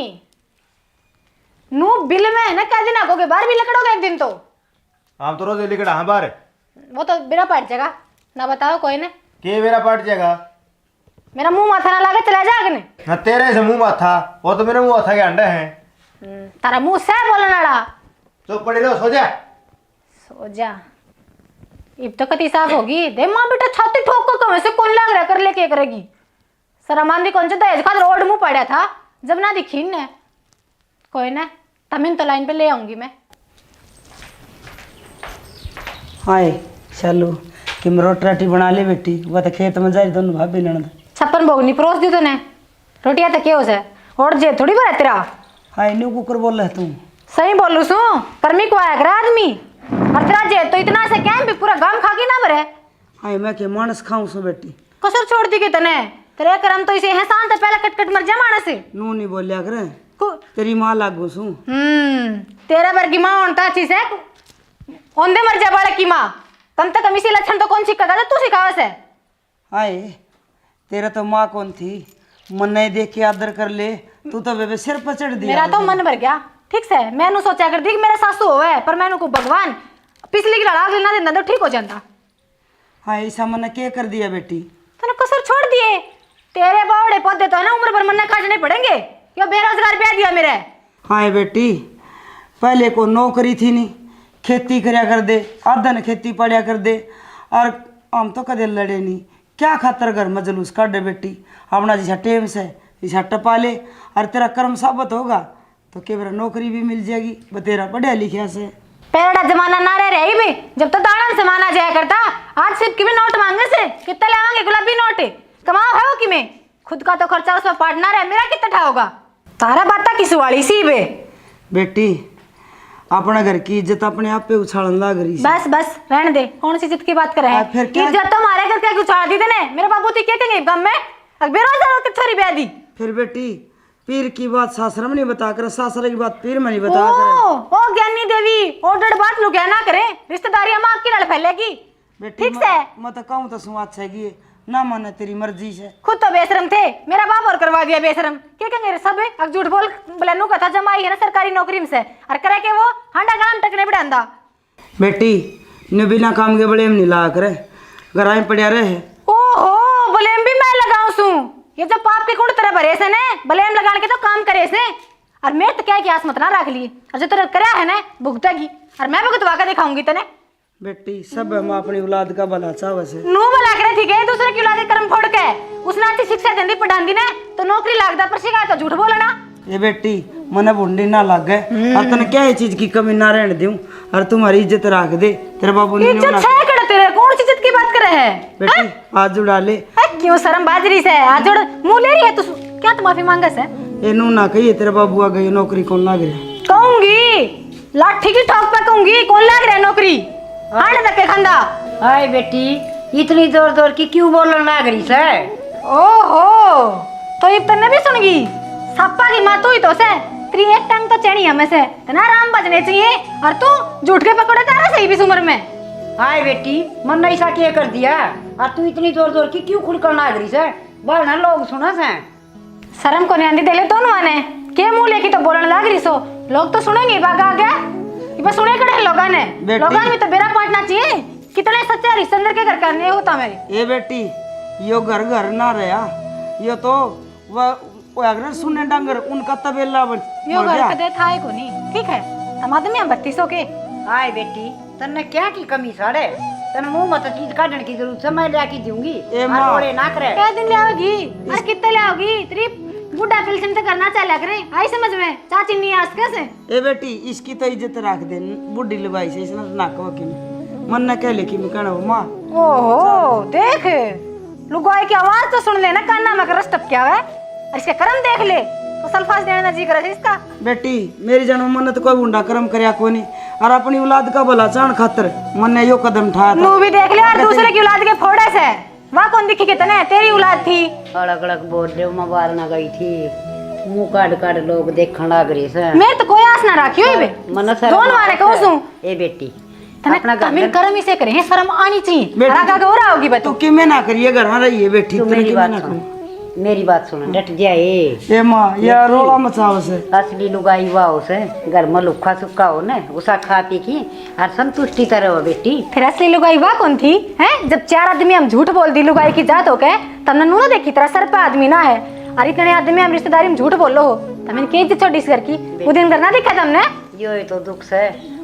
नू बिल में है ना क्या दिन आगोगे बाहर भी लकड़ोगे एक दिन तो। हम तो रोज लिखड़ा हाँ बार वो तो बेरा पट जाएगा ना बताओ कोई ने के मेरा पाट जाएगा। मेरा मुंह माथा ना लागे चला जा अगने। हाँ तेरे से मुंह माथा वो तो मेरे मुंह माथा के अंडे हैं। तारा मुंह से बोलने वाला चुप पड़ी रहो सो जा। इब तो कति साफ होगी दे मां बेटा छाती ठोक को वैसे कौन लग रहा कर ले के करेगी? सरा मांदी कौन सा दहेज खातिर रोड मुंह पड़ा था जब ना दिखी ने कोई ना तमिन तो लाइन पे ले आऊंगी मैं। हाय चलो कि रोटी बना ले बेटी, वो तो खेत में जाए दोनों भाभी ननद। छप्पन भोग नहीं परोस दी तूने रोटियां तो क्या हो से और जे थोड़ी बार तेरा। हाय न्यू कुकर बोल रहे तुम? सही बोलू सू पर मी को आया आदमी और तेरा जे तो इतना से कैम भी पूरा गांव खा के ना भरे। हाय मैं के मानस खाऊं सो बेटी? कसर छोड़ दी के तने तेरे करम तो इसे एहसान तो पहले कट मर जा मानस से। नू नहीं बोलिया करे तेरी माँ लागू सू। तेरा वर्गी माँ होता चीज है ओंदे मर जा बालक की माँ तम तक कमी से लक्षण तो कौन सिखा था तू सिखावा से। हाय तेरा तो माँ कौन थी मन नहीं देख के आदर कर ले, तू तो बेबे सिर पर चढ़ दिया। मेरा तो मन भर गया ठीक से मैनू सोचा कर दी कि मेरा सासू होवे पर मैनू को भगवान पिछली की लड़ाक लेना देना तो ठीक हो जाता। हाँ ऐसा मन क्या कर दिया बेटी? तूने कसर छोड़ दिए तेरे बावड़े पौधे तो है ना उम्र भर मन्ना काटने पड़ेंगे या बेरोजगार ब्याह दिया मेरे। हाँ बेटी पहले को नौकरी थी नहीं, खेती करया कर दे आधा ने खेती पढ़िया कर दे और हम तो कदे लड़े नहीं। क्या खातर घर में जुलूस कर दे बेटी? अपना जैसा टेम से जैसा टपा ले और तेरा कर्म साबित होगा तो केवल नौकरी भी मिल जाएगी तेरा पढ़िया लिखिया से। पहला जमाना ना रह रही भी जब तो दाना से माना जाया करता। आज सिर्फ किमें नोट मांगे से कितना लावांगे गुलाबी नोट कमाओ है वो किमें खुद का तो खर्चा उसमें पार्टनर है मेरा कितना होगा? तारा बाता किस वाली सी बे बेटी अपना घर की इज्जत अपने आप पे उछालन लग रही। बस बस रहने दे कौन सी इज्जत की बात कर रहे हैं? फिर क्या? इज्जत तो हमारे घर के उछाल दी ने मेरे बाबू थी क्या कहेंगे गम में बेरोजगार के छोरी ब्याह दी। फिर बेटी पीर की बात सासर में नहीं बता कर सासर की बात पीर में नहीं बता कर। ओ ज्ञानी देवी ऑर्डर बात लोग ना करे रिश्तेदारियां मां की लड़ फैलेगी ठीक से। मैं तो कहूँ तो सुन अच्छा है ना माने तेरी मर्जी से। खुद तो बेशरम थे मेरा बाप और करवा दिया बेशरम क्या कहेंगे सब अब झूठ बोल बलैनू कथा जमाई है ना सरकारी नौकरी में से और करे के वो हांडा गलाम टकने बिठांदा। बेटी ने बिना काम के बड़े में नहीं ला करे घर आए पड़िया रहे। ओहो बलेम भी मैं लगाऊं सू ये जब पाप के कुंड तरह भरे से ने बलेम लगाने के तो काम करे से और मैं तो क्या की आस मत ना रख ली और जो तेरा करया है ना भुगतेगी और मैं भुगतवा के दिखाऊंगी तने। बेटी सब हम अपनी औलाद का भला चाहे से नू भला करे ठीक है दूसरे की औलाद कर्म फोड़ के उसने अच्छी शिक्षा देंदी पढ़ांदी ने तो नौकरी लागदा पर शिकायत तो झूठ बोलना। ये बेटी मने भुंडी ना लग गए और तने क्या चीज की कमी ना रहने दूं और तुम्हारी इज्जत रख दे तेरे बाबू ने इज्जत है कड़ा तेरे कौन सी इज्जत की बात कर रहे हैं? बेटी आज जुड़ा ले क्यों शर्म बाजरी से आज जोड़ मुंह ले रही है तू क्या तू माफी मांगे से? ये नू ना कहिए तेरे बाबू आ गई नौकरी कौन लाग रहा? कहूंगी लाठी की ठोक पे कहूंगी कौन लाग रहा है नौकरी हां धक्के खंदा। हाय बेटी इतनी जोर जोर की क्यों बोलने लग रही से? ओहो तो ये तन्ने भी सुनगी सप्पा की माँ तू ही तो से तेरी एक टंग तो चैनी हमें से ना राम बजने चाहिए और तू झूठ के पकड़े तारा सही भी उम्र में। हाय बेटी मन ऐसा क्या कर दिया और तू इतनी जोर जोर की क्यों खुड़कर लग रही से? बोल ना लोग सुना से शर्म को नहीं आंदी देले दोनों आने के मुंह लेके तो बोलने लग रही सो लोग तो सुनेंगे बागा आ गया बस सुने कड़े लोगों ने बेटी। लोगों में तो बेरा पाटना चाहिए। कितने सच्चे हरिश्चंद्र के घर करने होता मेरे। ए बेटी यो घर घर ना रहा, यो तो वो अगर सुने डांगर उनका तबेला बन यो बन घर गया। कदे था को नहीं, ठीक है। हम आदमी हम 3200 के। हाय बेटी तन्ने क्या की कमी साड़े, तन मुंह मत चीज काटने की जरूरत है, मैं लेके दूंगी। ए माँ। ओरे ना करे। क्या दिन ले आओगी और कितने ले आओगी? तेरी बुढ़ा पेंशन तो करना चला करे, आई समझ में। चाची नहीं आज कैसे? ए बेटी इसकी तो इज्जत रख दे, बुढ़ी लबाई से इसने नाक वकी में मन न कह ले कि मैं कहना माँ। ओहो देख लुगाई की आवाज तो सुन लेना, कान्ना में रस टप क्या है और इसके कर्म देख ले तो सल्फास देने ना जी करे इसका। बेटी मेरी जन्म मन तो कोई बुंडा कर्म करया को नहीं, और अपनी औलाद का भला चाण खातर मन ने यो कदम उठाया था। नू भी देख ले और दूसरे की औलाद के फोड़े से वहाँ कौन दिखी कितने तेरी औलाद थी। अड़क अड़क बोल रहे हो, मैं बाहर ना गई थी, मुंह काट काट लोग देखने लग रहे से। मैं तो कोई आस ना रखी हुई बे। मन सर दोन मारे कहूँ सू ए बेटी तने अपना तमिल कर्म ही से करे हैं, शर्म आनी चाहिए। बेटी, आगा हो रहा होगी बे तू तू। कि मैं ना करिए घर हाँ रहिए बेटी तू तेरे मेरी कि बात मैं ना सुन, करूं। मेरी बात सुन, डट जाए। ए माँ यार रोला मचाओ से। असली लुगाई वाओ से घर में लुखा सुखा हो ना, उसा खा पी की और संतुष्टि तरह हो बेटी। फिर असली लुगाई वाह कौन थी हैं? जब 4 आदमी हम झूठ बोल दी लुगाई की जात हो के तमने नू ना देखी तेरा सर पे आदमी ना है, और इतने आदमी हम रिश्तेदारी में झूठ बोलो हो तमने के इज्जत छोड़ी इस घर की। वो दिन करना दिखा तुमने यो तो दुख से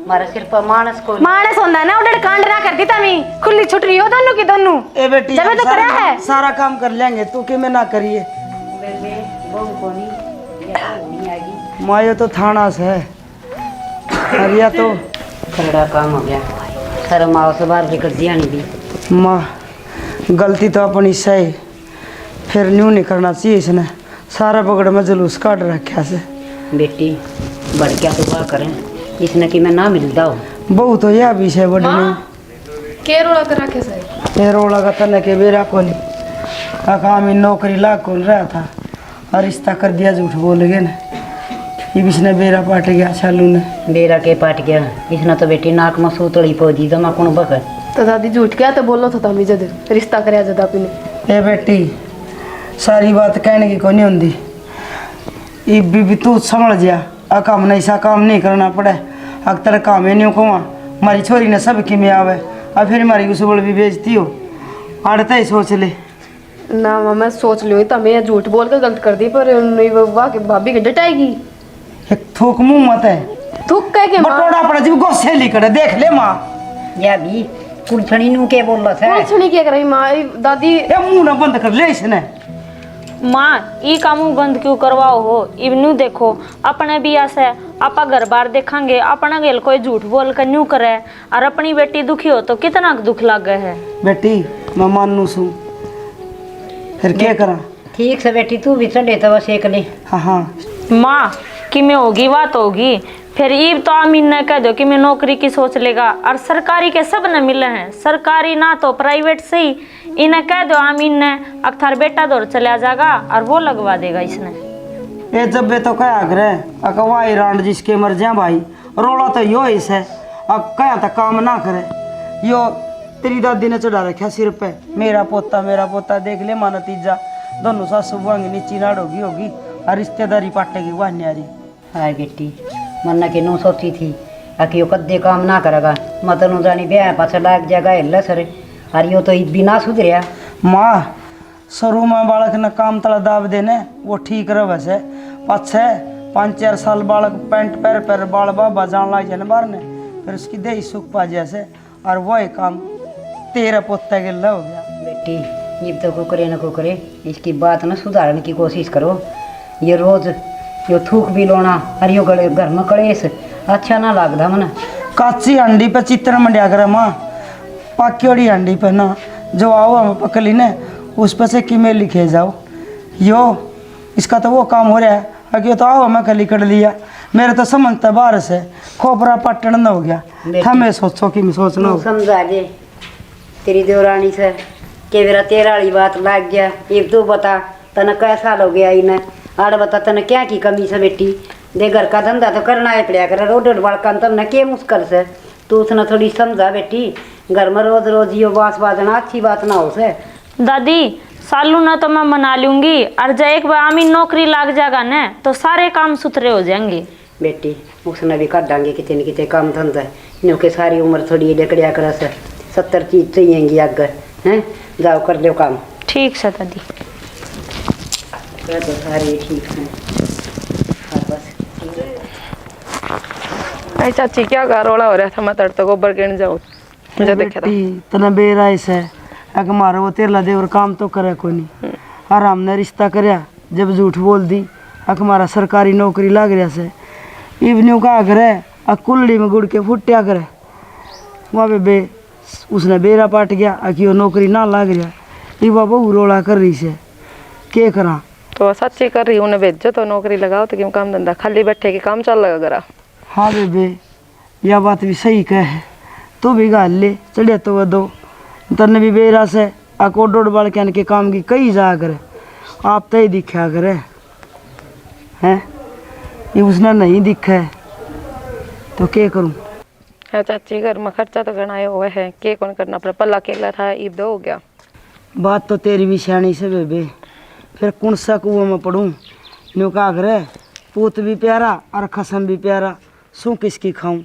मारा सिर पर मानस को मानस होंदा ना उधर कांड ना करती तमी खुली छुट रही हो दोनों की दोनों। ए बेटी जब हम तो करा है सारा काम कर लेंगे, तू कि मैं ना करिए। बहु को नहीं आएगी। माँ ये तो थाना से है और या तो खरड़ा काम हो गया, शर्म आओ से बाहर निकल दिया नहीं भी। माँ गलती तो अपनी सही, फिर न्यू नहीं करना चाहिए इसने, सारा पकड़ में जुलूस काट रखा से। बेटी बढ़ क्या तो वाह करें, इसने कि मैं ना मिलता हो। बहु तो यह विषय बड़ी नहीं के रोड़ा कर रखे सर। ये रोला का तने के बेरा को नहीं काम ही नौकरी लाग खोल रहा था और रिश्ता कर दिया, झूठ बोल गए ना, ये इसने बेरा पाट गया चालू ने। बेरा के पाट गया, इसने तो बेटी नाक में सूतड़ी पौधी जमा कौन बक। तो दादी झूठ क्या तो बोलो था तभी जद रिश्ता कराया जद आपने। ए बेटी सारी बात कहने की कोई नहीं होंगी, ये भी तू समझ जा, आ काम नहीं सा काम नहीं करना पड़े, अक्तर काम है नहीं कुआ हमारी छोरी ने सब की में आवे और फिर हमारी उस बोल भी बेचती हो, आड़ता ही सोच ले। ना मैं सोच लियो तमें झूठ बोल कर गलत कर दी, पर वाह के भाभी के डटाएगी। एक थूक मुंह मत है, थूक कह के मां बटोड़ा पड़ा जी गोसे लिखड़े देख ले माँ। या भी कुलछणी नू के बोल रहा था। कुछ नहीं क्या कर रही माँ दादी। ये मुंह ना बंद कर ले इसने। माँ ई कामू बंद क्यों करवाओ हो? इवनू देखो अपने भी ऐसे आपा घर बार देखेंगे, अपना गेल कोई झूठ बोल कर न्यू करे और अपनी बेटी दुखी हो तो कितना दुख लगे है। बेटी मैं मानू सू, फिर क्या करा? ठीक से बेटी तू भी चढ़े तो बस एक ले। हाँ हाँ माँ कि मैं होगी बात होगी, फिर ईब तो अमीन ने कह दो कि मैं नौकरी की सोच लेगा, और सरकारी के सब ने मिले हैं, सरकारी ना तो प्राइवेट से ही इन्हें कह दो अमीन ने अख्तार बेटा दौर चला जाएगा और वो लगवा देगा इसने। ये जब बे तो क्या आग्रह अकवाई रांड जिसके मर जाए भाई, रोला तो यो इसे अब क्या तक काम ना करे। यो तेरी दादी ने चढ़ा रखा सिर पे मेरा पोता देख ले माना तीजा दोनों सासू बुआंगी नीची नाड़ होगी और रिश्तेदारी पाटेगी वह न्यारी। हाय बेटी मन्ना के नो सोची थी आखिर यो कद्दे काम ना करेगा, मत नु जानी ब्याह पाछा लाग जाएगा हिल्ला सरे, और यो तो बिना सुधरिया। माँ शुरू में बालक ने काम तला दाब देने वो ठीक रहे से, पाछे 5-4 साल बालक पैंट पैर बाल बाबा जान लग जाने बार ने, फिर उसकी दही सूख पा जैसे और वही काम तेरा पोता के हो गया। बेटी ये तो को करे न को करे, इसकी बात न सुधारने की कोशिश करो। ये रोज यो थूक भी लोना और यो गले घर में कलेस अच्छा ना लगता मन। काची हंडी पे चित्र मंडिया करे माँ, पाकी वाली हंडी पे ना जो आओ हम पकली ने उस पर से किमें लिखे जाओ। यो इसका तो वो काम हो रहा है, अगे तो आओ मैं कली कर लिया, मेरे तो समझता बाहर से खोपरा पट्टन न हो गया था। मैं सोचो कि मैं सोचना हो। समझा दे तेरी देवरानी से के मेरा तेरा वाली बात लाग गया। एक तो बता तने कैसा हो गया इन्हें, आड़ बता तने क्या की कमी से बेटी, दे घर का धंधा तो करना है पड़ा कर, रोड बड़का तमने के मुश्किल से तू उसने थोड़ी समझा बेटी, घर में रोज रोज यो बास बाजना अच्छी बात ना हो से। दादी सालू ना तो मैं मना लूंगी, और जब एक बार अमीन नौकरी लग जाएगा ना तो सारे काम सुथरे हो जाएंगे। बेटी उसने भी कर देंगे कितने न कितने काम धंधा न्यू के सारी उम्र थोड़ी डेकड़िया कर 70 चीज चाहिएगी आगे हैं जाओ कर दो काम ठीक से दादी। तो सारे ठीक हैं हाँ बस आई चाची क्या गारोला हो रहा था, मैं तड़ते गोबर गिन जाऊँ मुझे देखे था। तना बेराइस है अगर मारे वो तेरला देवर काम तो करे कोई नहीं। आराम ने रिश्ता करया जब झूठ बोल दी अक मारा सरकारी नौकरी लाग रहा से इवन्यू का करे कुल्ली में गुड़ के फुटिया करे वहाँ पे बे उसने बेरा पाट गया अकी वो नौकरी ना लाग रहा इवा बहु रोला कर रही से के करा। तो सच्ची कर रही उन्हें भेजो तो नौकरी लगाओ तो क्यों काम धंधा खाली बैठे के काम चल लगा करा। हाँ बेबे यह बात भी सही कह है तू भी गाल ले चढ़े तो वह दो तने भी बेरा से आको डोड बाल के काम की कई जा करे आप तो ही दिखा करे हैं ये उसने नहीं दिखा है तो क्या करूं। है चाची घर में खर्चा तो घना हुआ है के कौन करना पड़ा पल्ला केला था ईद हो गया। बात तो तेरी भी सियाणी से बेबे फिर कौन सा कुआं में पढ़ूं न्यू का करे पूत भी प्यारा और खसम भी प्यारा सू किसकी खाऊं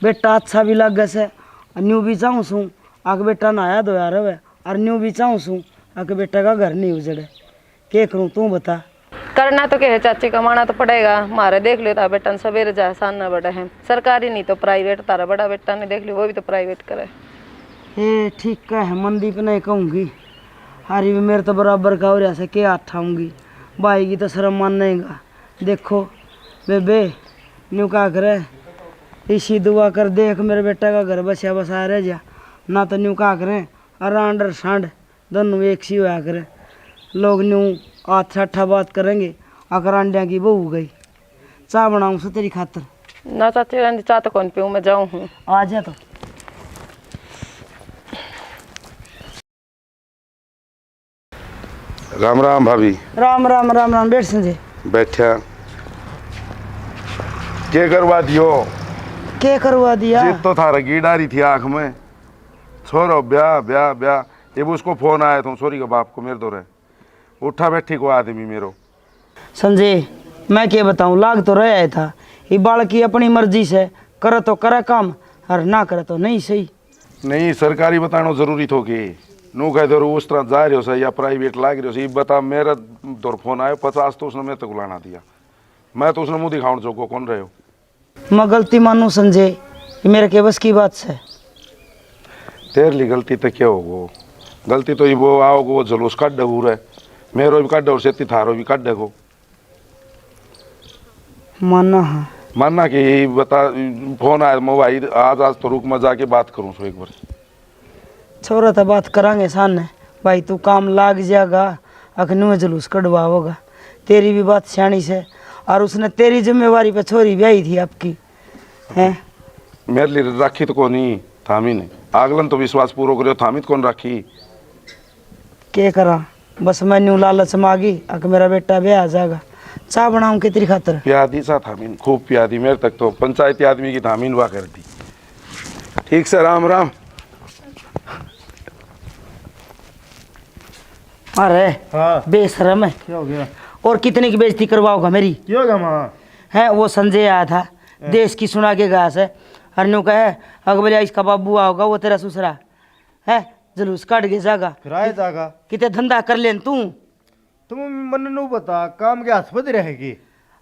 बेटा अच्छा भी लग से न्यू भी चाहूँ सू आके बेटा नहाया धोया रहे और न्यू भी चाहूँ सू आके बेटा का घर नहीं उजड़े के करूँ तू बता। करना तो क्या है चाची कमाना तो पड़ेगा मारे देख लो था बेटा सवेरे जाए सामने बड़ा है सरकारी नहीं तो प्राइवेट तारा बड़ा बेटा ने देख लियो वो भी तो प्राइवेट करे। ए ठीक का है मनदीप नहीं कहूँगी हारी भी मेरे तो बराबर का हो रहा से क्या ठाऊँगी भाई की तो शर्म मान नहींगा। देखो बेबे न्यू का करे इसी दुआ कर देख मेरे बेटा का घर बसा बसा रह जा ना तो न्यू का करें अरांडर सांड दोनों एक सी होया करे लोग न्यू आठ अट्ठा बात करेंगे अगर अंडिया की बहू गई चाह बनाऊँ से तेरी खातर ना चाची चाह तो कौन पीऊँ मैं जाऊँ हूँ आ जा तो। राम राम भाभी। राम राम राम राम बैठ संजय बैठा के करवा दियो के करवा दिया जिद तो था रगी डारी थी आंख में छोरो ब्याह ब्याह ब्याह ये भी उसको फोन आया था सोरी के बाप को मेरे दो रहे उठा बैठी को आदमी मेरो। संजय मैं क्या बताऊं लाग तो रहा था ये बालक की अपनी मर्जी से करे तो करे काम और ना करे तो नहीं सही नहीं सरकारी बताना जरूरी थो कि नू कह दो उस तरह जा रहे हो सही या प्राइवेट लाग रहे हो सही बता मेरा दौर फोन आयो 50 तो उसने मैं तक बुलाना दिया मैं तो उसने मुँह दिखाऊं चौको कौन रहे हो। मैं गलती मानू संजय ये मेरे के बस की बात से तेरे ली गलती तो क्या होगो गलती तो ये वो आओगे वो जलूस काट डगू रहे मेरो भी काट डो से थारो भी काट देखो मानना है मानना कि यही बता फोन आया मोबाइल आज तो रुक मैं जाके बात करूँ सो एक बार छोरा तो बात करांगे सामने भाई तू काम लाग जाएगा अखनू में जुलूस कटवा होगा तेरी भी बात सियाणी से और उसने तेरी जिम्मेवारी पे छोरी ब्याही थी आपकी हैं मेरे लिए राखी तो को नहीं थामी ने आगलन तो विश्वास पूरो करो थामी तो कौन राखी के करा बस मैं न्यू लालच मांगी अक मेरा बेटा ब्याह आ जाएगा चाह बनाऊं के तेरी खातर प्यादी सा थामीन खूब प्यादी मेरे तक तो पंचायती आदमी की थामीन हुआ करती। ठीक से राम राम। अरे हाँ बेशरम है क्या हो गया और कितने की बेइज्जती करवाओगा मेरी क्या होगा माँ है वो संजय आया था देश की सुना के घास है हरनू का है अगर बोले इसका बाबू आओगा वो तेरा ससुरा है जुलूस काट के जागा फिर आए जागा कितने धंधा कर लेन तू तुम मन नु बता काम के आसपत रहेगी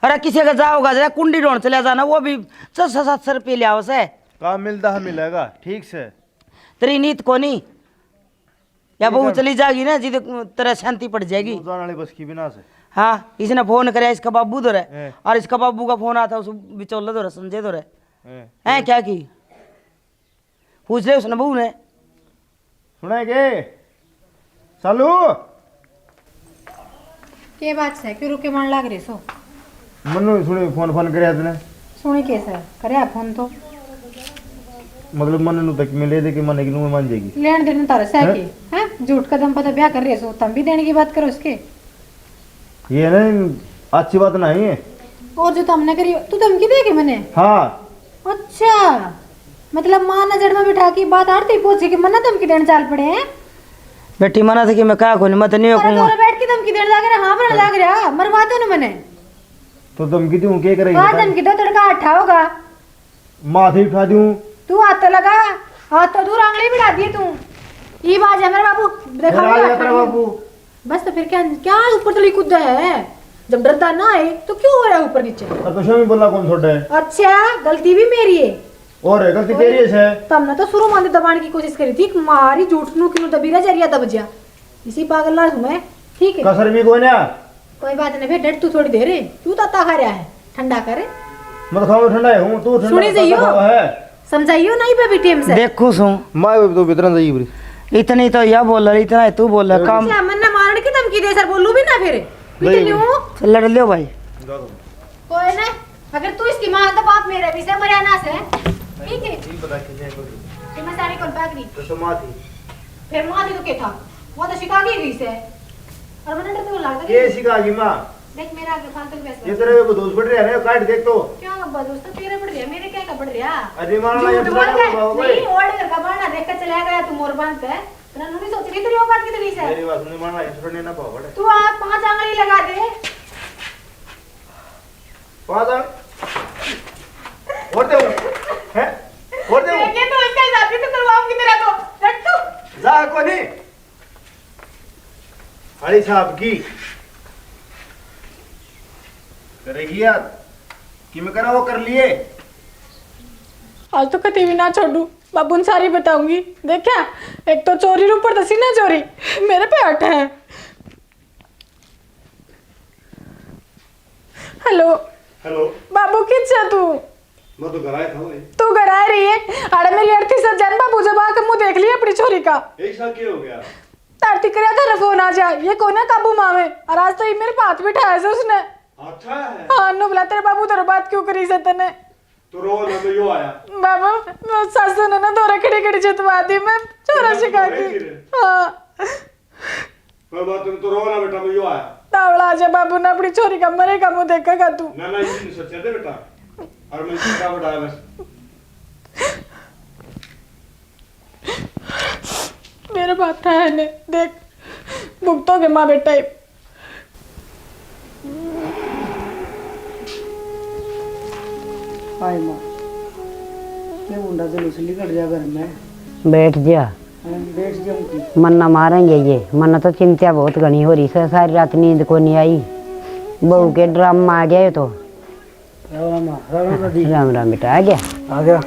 अरे किसी का जाओगा जरा कुंडी ढोंड चला जाना वो भी 600-700 रुपये ले आओ से काम मिलता है मिलेगा ठीक से तेरी नीत को नहीं या बहू चली जाएगी ना जिद तेरा शांति पड़ जाएगी जाने वाली बस की बिना से। हाँ इसने फोन कराया इसका बाबू दो रहे और इसका बाबू का फोन आता उस बिचौला दो रहे संजय दो रहे हैं क्या की पूछ ले उसने बहू ने सुनेगे सालू के बात से क्यों रुके मन लाग रही सो मनु सुने फोन करे तने सुनी कैसे करे आप फोन तो मतलब मन नु तक मिले दे कि मन की नु मान जाएगी लेन देन तारे से की हैं झूठ कदम पर तो ब्याह कर रही सो तुम भी देने की बात करो उसके ये ना अच्छी बात नहीं है और जो तुमने करी तू धमकी देगी मैंने हाँ अच्छा मतलब मां नजर में बिठा की बात आरती पूछी कि मना धमकी देने चाल पड़े हैं बेटी मना था कि मैं क्या कोई मत नहीं अरे कहूँगा तो बैठ के धमकी देने लग रहा हां पर लग रहा मरवा दो ना मैंने तो धमकी दूं क्या करेगी? वहाँ धमकी दो तड़का हटा होगा। माथे उठा दूं? तू हाथ तो लगा, हाथ तो दूर आंगली बढ़ा दिए तू। ये बात है मेरे बाबू, देखा आ गया तेरा बाबू। बस तो फिर क्या क्या ऊपर तली कूदा है? जब डरता ना है तो क्यों हो रहा है ऊपर नीचे? और तो शमी बोला कौन छोड़ा है? अच्छा गलती भी मेरी है। और है गलती तेरी है। तुमने तो शुरू में दबाने की कोशिश करी थी, मारी झूठ नु किनु दबीरा जरिया दब जा। इसी पागल लाल हूं मैं, ठीक है? कसर भी कोई ना। कोई बात नहीं, डर तू थोड़ी देर है, तू ताता खा रहा है, ठंडा करे। मत खाओ ठंडा है हूं, तू ठंडा सुनी जाइयो है। समझाइयो नहीं बेबी टीम से। देखो सो मैं तो भीतर जाई बरी। इतनी तो यह बोल रही, इतना है तू बोल रहा काम। क्या मन ना मारने की धमकी दे सर, बोलू भी ना फिर चल लड़ लियो भाई। कोई ना, अगर तू इसकी मां तो बाप मेरे भी से मरियाना से, ठीक है? कि मैं सारी कौन भाग नहीं तो मां थी, फिर मां थी तो क्या था? वो तो शिका गई से। और मैंने तो लगता के सिखागी मां? देख मेरा आगे फालतू की ये बहस तेरे को दोस्त बढ़ रहा है, काट देख तो। क्या बदोस तो तेरे पड़ गया, मेरे क्या का पड़ गया? अरे मारना ये झूठ तो बोल के बाबू नहीं ओढ़ कर कबाड़ा देख कर चला गया तू मोर बांध के। तेरा नहीं सोच रही तेरी औकात कितनी है? मेरी बात सुन, मारना ये छोड़ने ना पाओ बड़े। तू आप 5 आंगली लगा दे। पागल और दे हैं और दे देखिए तो इसका हिसाब भी तो करवाऊंगी तेरा तो। रट तू जा कोनी हरी साहब की करेगी यार कि मैं करा वो कर लिए। आज तो कभी भी ना छोड़ू, बाबू ने सारी बताऊंगी। देखा एक तो चोरी ऊपर दसी ना चोरी मेरे पे हट है। हेलो हेलो बाबू किस है तू? मैं तो घर आया था भाई। तू घर आ रही है? अरे मेरी अर्थी सर जान बाबू जब आके मुंह देख लिया अपनी छोरी का। एक साल क्या हो गया? तारती कराया था फोन आ जाए, ये कौन है काबू मामे? और आज तो ये मेरे हाथ बिठाया से उसने। अच्छा है हाँ नु बोला तेरे बाबू तेरे बात क्यों करी से तने? तो रो ना तो यो आया। बाबू सासू ने ना दौरा खड़ी खड़ी जितवा दी, मैं चोरा शिका की। हाँ कोई बात नहीं, तो रो ना बेटा, मैं यो आया। तावड़ा आजा बाबू ने अपनी छोरी का मरे का मुंह देखेगा तू। ना ना ये नहीं सोचा दे बेटा, और मैं क्या बढ़ाया बस। मेरे बात है ने देख भुगतोगे माँ बेटा। हाय माँ क्या मुंडा जुलूस निकल गया घर में। बैठ जा, बैठ जाऊंगी। मन्ना मारेंगे ये। मन्ना तो चिंता बहुत घनी हो रही है, सारी रात नींद को नहीं आई। बहू के ड्रामा आ गया तो। राम राम दादी। राम राम बेटा, आ गया आ गया।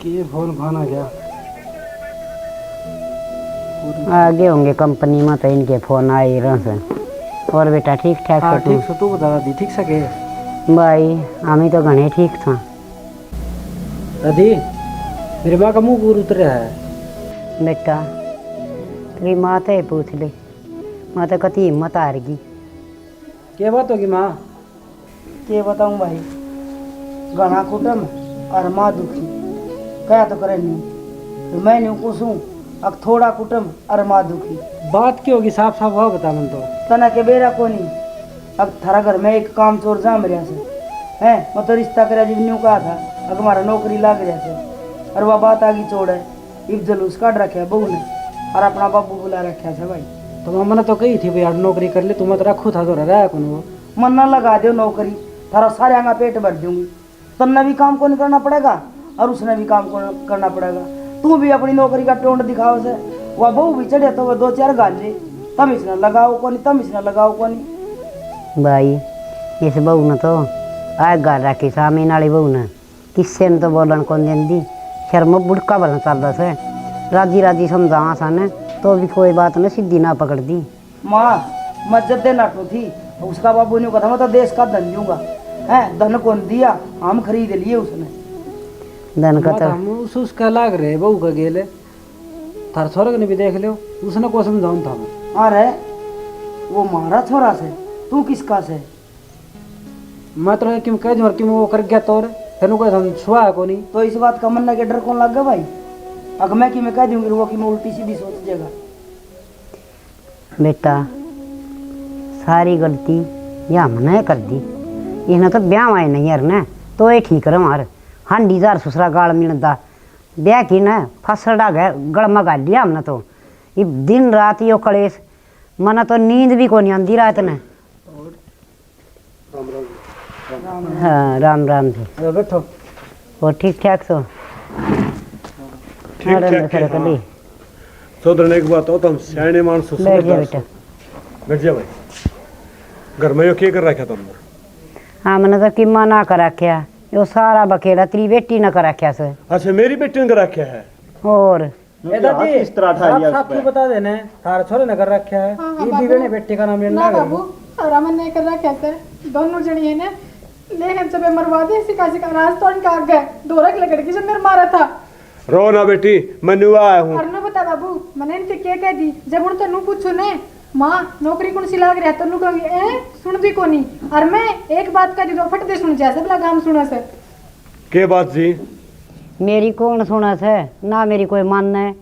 के फोन खाना क्या? आगे होंगे कंपनी में तो इनके फोन आए रहे। और बेटा ठीक ठाक हाँ है ठीक से, तू बता दादी ठीक सके? भाई हमें तो घने ठीक था। दादी मेरे माँ का मुंह पूर उतर रहा है। बेटा तेरी माँ तो ही पूछ ले, माँ तो कति हिम्मत हार गई। क्या बात होगी माँ? के बताऊं भाई, घना कुटम और माँ दुखी क्या तो करे नहीं, तो मैं नहीं कुछूं अब थोड़ा कुटम और माँ दुखी। बात क्या होगी? साफ साफ हुआ बता मन तो। तना के बेरा को नहीं, अब थारा घर में एक काम चोर जा मेरे से है, मैं तो रिश्ता करा जब न्यू कहा था, अब हमारा नौकरी लाग रहा से, और वह बात आगे चोड़ है। इब जलूस काट रखे बहू ने और अपना बाबू बुला रखा से भाई। तो मैंने तो कही थी भाई यार नौकरी कर ले, तुम्हें तो रखो था तो रहा कौन वो। मन ना लगा दो नौकरी, थारा सारे आंगा पेट भर दूंगी। तुमने भी काम को नहीं करना पड़ेगा और उसने भी काम को करना पड़ेगा। तू भी अपनी नौकरी का टोंड दिखाओ से, वह बहू भी चढ़े तो वह 2-4 गाल ले, तम इसने लगाओ को नहीं, तम इसने लगाओ को नहीं। भाई इस बहू ने तो आग गाल रखी सामी नाली बहू ने, किससे ने तो बोलन कौन देंदी। शर्म बुड़का भला चलता से, राजी राजी समझावा सन तो भी कोई बात न सीधी ना पकड़ दी। माँ मस्जिद दे नाटो थी, उसका बाबू ने कहा मैं तो देश का धन दूंगा है, धन कौन दिया, हम खरीद लिए उसने। धन का तो हम उसका लाग रहे बहू का गेले थार छोरा ने भी देख लो, उसने को समझाऊं था मैं। अरे वो मारा छोरा से, तू किसका से? मैं तो कि कह दूँ कि वो कर गया तो तेन को हम छुआ को नहीं। तो इस बात का मन के डर कौन लग गया भाई? अगर मैं कि मैं कह दूंगी वो कि मैं उल्टी सीधी सोच जाएगा। बेटा सारी गलती या हमने कर दी, इन्हें तो ब्याह आए नहीं यार ने तो ये ठीक रहा मार। हांडी जार ससुरा गाल मिलता ब्याह की न फसड़ा गए गड़ मगा लिया हमने तो। ये दिन रात यो कलेश मना तो नींद भी को नहीं आती रात ने। हाँ राम राम जी। अरे बैठो। वो ठीक ठाक सो ठीक ठाक है, हाँ। चौधरी ने एक बात हो, तुम सियाने मानस हो, बैठ जा समझदार बेटा। हो। बैठ जा भाई। घर में यो क्या कर रखा तुमने? हाँ मैंने तो किम्मा ना कर रखा, यो सारा बखेड़ा तेरी बेटी ना कर रखा से। अच्छा मेरी बेटी ने कर रखा है। और दादी इस तरह आप क्यों बता देने थारा छोरे ने कर रखा है। ये भी बेने बेटे का नाम लेना बाबू और अमन ने कर रखा सर, दोनों जनी है ना लेकिन जब मरवा दे सिका सिका राज तो उनका आग गए दोरा की लकड़ी जब मेरे मारा था। रो ना बेटी, मैं नुआ आया हूँ। और न बता बाबू मैंने इनसे क्या कह दी जब उन तो नू पूछो ने माँ नौकरी कौन सी लाग रहा तो नू कहूंगी सुन भी कोनी और मैं एक बात कह दी तो फट दे सुन जा सब लगा हम सुना सर। के बात जी? मेरी कौन सुना से ना मेरी कोई मान है।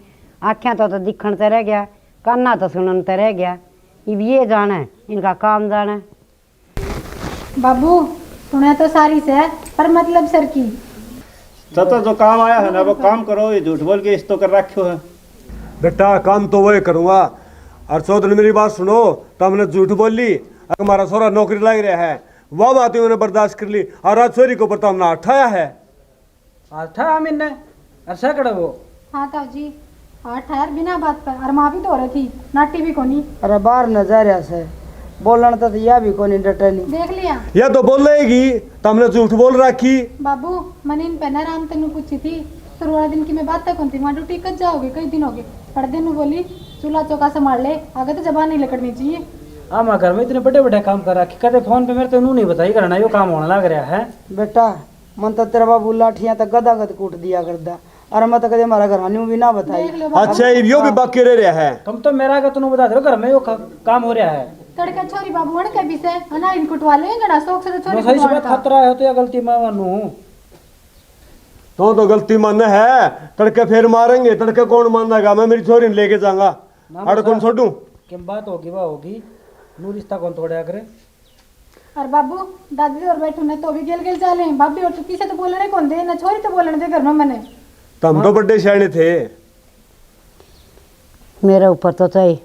आँखें तो दिखण ते रह गया, काना तो सुनन ते रह गया। अब ये जाने इनका काम जाने। बाबू सुना तो सारी से पर मतलब सर की चाचा जो काम आया है ना वो काम करो, ये झूठ बोल के इस तो कर रखो है। बेटा काम तो वही करूँगा। और चौधरी मेरी बात सुनो, तुमने झूठ बोल ली हमारा सोरा नौकरी लग रहा है, वह बात उन्होंने बर्दाश्त कर ली और आज छोरी को ऊपर तुमने उठाया है। अच्छा अमीन ने अच्छा कड़ा वो। हाँ ताऊ जी और ठहर बिना बात पर और माँ भी तो हो रही थी नाटी भी कोनी अरे बाहर नजर से बोलना तो यह भी कोनी डटनी देख लिया। यह तो बोल रहेगी, तुमने झूठ बोल रखी। बाबू मैंने इन पहना राम तेन पूछी थी शुरू वाले दिन की मैं बात तक थी वहाँ ड्यूटी कब जाओगे कई दिन हो गए पढ़ते नु बोली चूल्हा चौका संभाल ले आगे तो जबान नहीं लकड़नी चाहिए। आमा घर में इतने बड़े बड़े काम कर रखे कहते फोन पे मेरे तो नहीं बताई करना यो काम होने लग रहा है। बेटा मन तो तेरा बाबू लाठियां तक गदा गद कूट दिया करदा और मैं तो कदे हमारा घर आनी भी ना बताई। अच्छा यो भी बाकी रह रहा है। तुम तो मेरा का तुम बता दो घर में यो काम हो रहा है। तड़का छोरी बाबू वन के विषय अना इन कुटवा लेंगे ना शौक से तो छोरी सही से खतरा है तो या गलती मैं मानू। तो गलती मानना है, तड़के फिर मारेंगे, तड़के कौन मानेगा? मैं मेरी छोरी लेके जाऊंगा अड़ कौन छोड़ू? क्या बात होगी वह होगी नू रिश्ता कौन तोड़ा करे। और बाबू दादी और बैठू ने तो भी गेल गेल चाले भाभी और चुकी से तो बोलने कौन दे ना छोरी तो बोलने दे घर में मैंने। तुम तो बड़े शाणे थे। मेरे ऊपर तो चाहे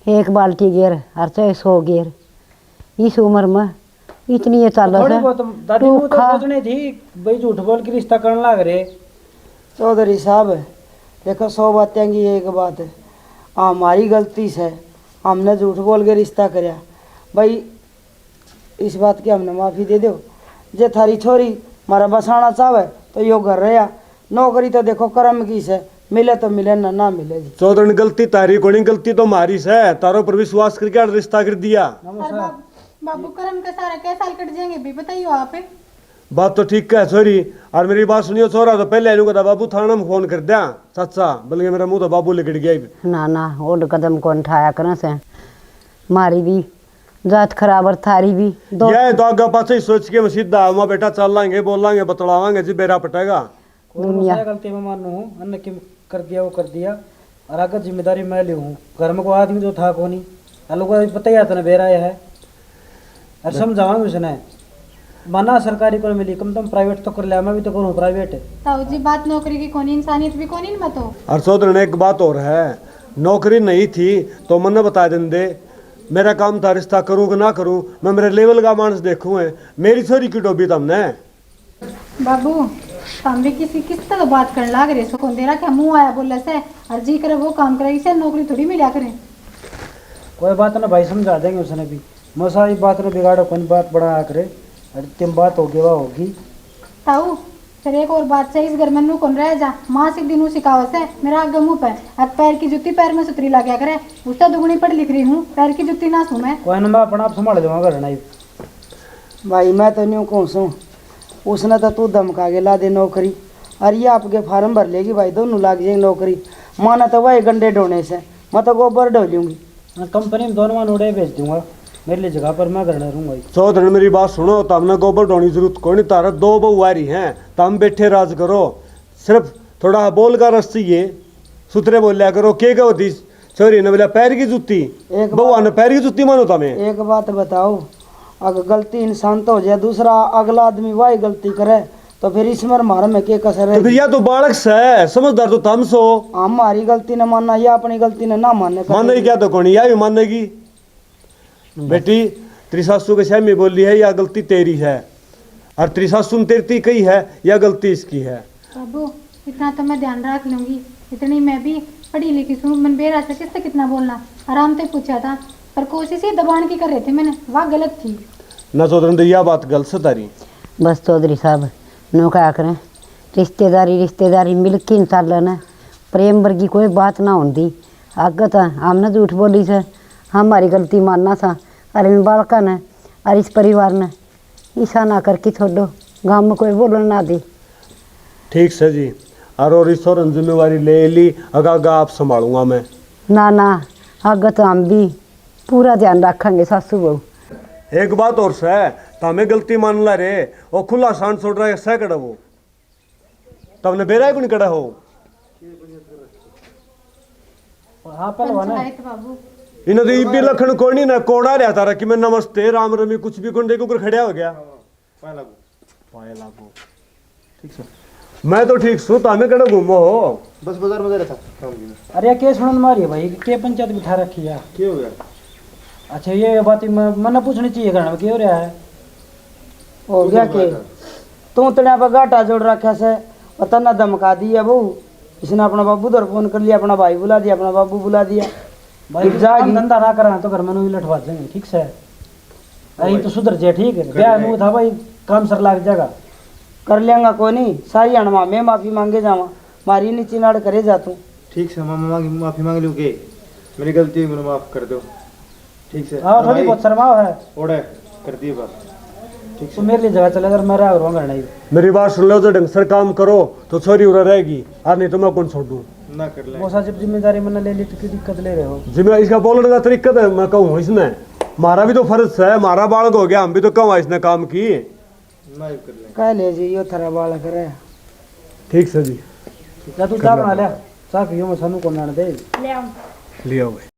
एक बाल्टी गेर और चाहे 100 गेर इस उम्र में इतनी ये चाल थोड़ी बहुत दादी को तो सोचनी थी भाई झूठ बोल के रिश्ता करने लग रहे। चौधरी साहब देखो 100 बातें की एक बात है, हमारी गलती से हमने झूठ बोल के रिश्ता कराया भाई, इस बात की हमने माफ़ी दे दो। जे थारी छोरी मारा बसाना चाहे तो यो घर रहा, नौकरी तो देखो कर्म की से मिले तो मिले ना मिले। चौधरी गलती तारी कोनी, गलती तो मारी से, तारो पर विश्वास करके रिश्ता कर दिया। बाबू कर्म के सारे कै साल कट जाएंगे भी बताइयो आप। बात तो ठीक है छोरी, और मेरी बात सुनियो छोरा तो पहले आलू का बाबू थाना में फोन कर दिया चाचा, बल्कि मेरा मुंह तो बाबू लेकर गया। ना ओड कदम कौन उठाया करना से मारी भी जात खराब और थारी भी दो। ये तो आगे पाछे सोच के सीधा हम बेटा चल लांगे बोल लांगे बतलावांगे जी बेरा पटेगा। दुनिया गलती में मानू हूँ अन्य क्यों कर दिया वो कर दिया और आगे जिम्मेदारी मैं ले हूँ। घर में कोई आदमी तो था को नहीं लोगों को पता ही आता ना बेरा है और समझावांगे उसने माना सरकारी को मिली कम तुम प्राइवेट तो कर लिया, मैं भी तो करूँ प्राइवेट। ताऊ जी बात नौकरी की कोनी इंसानियत भी कोनी मैं तो। और चौधरी ने एक बात और है, नौकरी नहीं थी तो मन बता देंगे मेरा काम था रिश्ता करूँ कि ना करूँ, मैं मेरे लेवल का मानस देखूँ है, मेरी छोरी की डोबी तुमने। बाबू हम भी किसी किस तरह बात करने लग रहे कौन दे रहा क्या मुंह आया बोला से और जी करे वो काम करे इसे नौकरी थोड़ी मिला करे। कोई बात ना भाई समझा देंगे उसने भी मसा ये बात ने बिगाड़ो कोई बात बड़ा करे तुम बात होगी वह होगी। ताऊ फिर एक और बात से इस घर में नू कौन रह जा मासिक दिन सिखाओ से मेरा आगे मुँह पे अब पैर की जुत्ती पैर में सुतरी लग गया करे उससे दुगनी पढ़ लिख रही हूँ पैर की जुत्ती ना सूँ मैं। कोई ना मैं अपना आप संभाल दूंगा घर नहीं भाई मैं तो न्यू कहूँ सू उसने तो तू धमका के ला दे नौकरी और ये आपके फार्म भर लेगी भाई दोनों लाग जाएंगे नौकरी। माना तो वही गंडे ढोने से मैं तो गोबर ढो लूँगी कंपनी में दोनों उड़े भेज दूंगा मेरे लिए जगह पर मैं घर रहूँगा। चौधरी मेरी बात सुनो, तो हमने गोबर ढोने की जरूरत कोई नहीं, तारा 2 बहू आ रही हैं तो हम बैठे राज करो, सिर्फ थोड़ा बोल का रस चाहिए सुतरे बोलिया करो। के होती छोरी ने बोला पैर की जुत्ती बहू ने पैर की जुत्ती मानो तुम्हें। एक बात बताओ अगर गलती इंसान तो हो जाए दूसरा अगला आदमी वही गलती करे तो फिर इसमें हमारा में के कसर तो फिर या तो बालक है, समझदार तो तम सो। हमारी गलती न मानना या अपनी गलती न ना मानने मानेगी क्या तो कौन या भी मानेगी। बेटी तेरी सासू के सहमी बोली है या गलती तेरी है, और तेरी सासू ने तेरी कही है या गलती इसकी है। बाबू इतना तो मैं ध्यान रख लूंगी, इतनी मैं भी पढ़ी लिखी हूँ। मन बेरा से किससे कितना बोलना, आराम से पूछा था, पर कोशिश ही दबाने की कर रहे थे मैंने, वह गलत थी। ना चौधरी यह बात गलत से तारी। बस चौधरी साहब नो क्या करें, रिश्तेदारी मिल के इंसान ना, प्रेम वर्गी कोई बात ना होती। आगे तो हमने झूठ बोली से, हमारी गलती मानना था। अरे इन बालका ने और इस परिवार ने ऐसा ना करके छोड़ो, गाँव में कोई बोलना ना दी। ठीक से जी, और ईश्वर जिम्मेवारी ले ली, आगा आप संभालूंगा मैं। ना आगे तो हम भी पूरा ध्यान रखेंगे सासू बहू। एक बात और से, तो हमें गलती मान ला रे, वो खुला सांड छोड़ रहा है सह कड़ा वो तबने बेरा को नहीं कड़ा हो। हाँ पहलवान है बाबू इन्हें तो इबी लखन कोई नहीं ना कोड़ा रहा था कि मैं नमस्ते राम रमी कुछ भी कोई देखो खड़ा हो गया पाया लागू। ठीक सर, मैं तो ठीक सू, तो हमें कड़ा घूमो हो। बस बाजार में रहता काम की। अरे क्या सुनन मारी है भाई, के पंचायत बिठा रखी है। क्या हो गया? अच्छा ये बात मैंने पूछनी चाहिए घर में क्या हो रहा है। हो गया के तू तड़ा पर घाटा जोड़ रखा से और तना धमका दिया बहू। इसने अपना बाबू उधर फोन कर लिया, अपना भाई बुला दिया, अपना बाबू बुला दिया। भाई काम धंधा ना करना तो घर में नहीं लटवा देंगे। ठीक से अरे तो सुधर जाए। ठीक है क्या मुँह था भाई, काम सर लाग जाएगा। कर लेंगा कोई नहीं, सारी अणमा मैं माफी मांगे जावा, मारी नीची नाड़ करे जा तू। ठीक से मामा माफी मांग लूँ के मेरी गलती मुझे माफ कर दो। ठीक से हाँ थोड़ी बहुत शर्माओ है, ओढ़े कर दिए बात। ठीक तो मेरे लिए जगह चले अगर मेरा घर नहीं। मेरी बात सुन लो, तो ढंग से काम करो तो छोरी उड़ा रहेगी, और नहीं तो मैं कौन छोड़ दूँ। ना कर ले। मौसा जब जिम्मेदारी मैंने ले ली तो क्यों दिक्कत ले रहे हो। जिम्मे इसका बोलने का तरीका तो मैं कहूँ इसने, मारा भी तो फर्ज है, मारा बालक हो गया, हम भी तो कम इसने काम की। ना कर ले। कह ले जी यो थरा बाल करे। ठीक से जी, तू चाह बना लिया, चाह पियो मैं सानू को ना दे ले आओ। लिया भाई।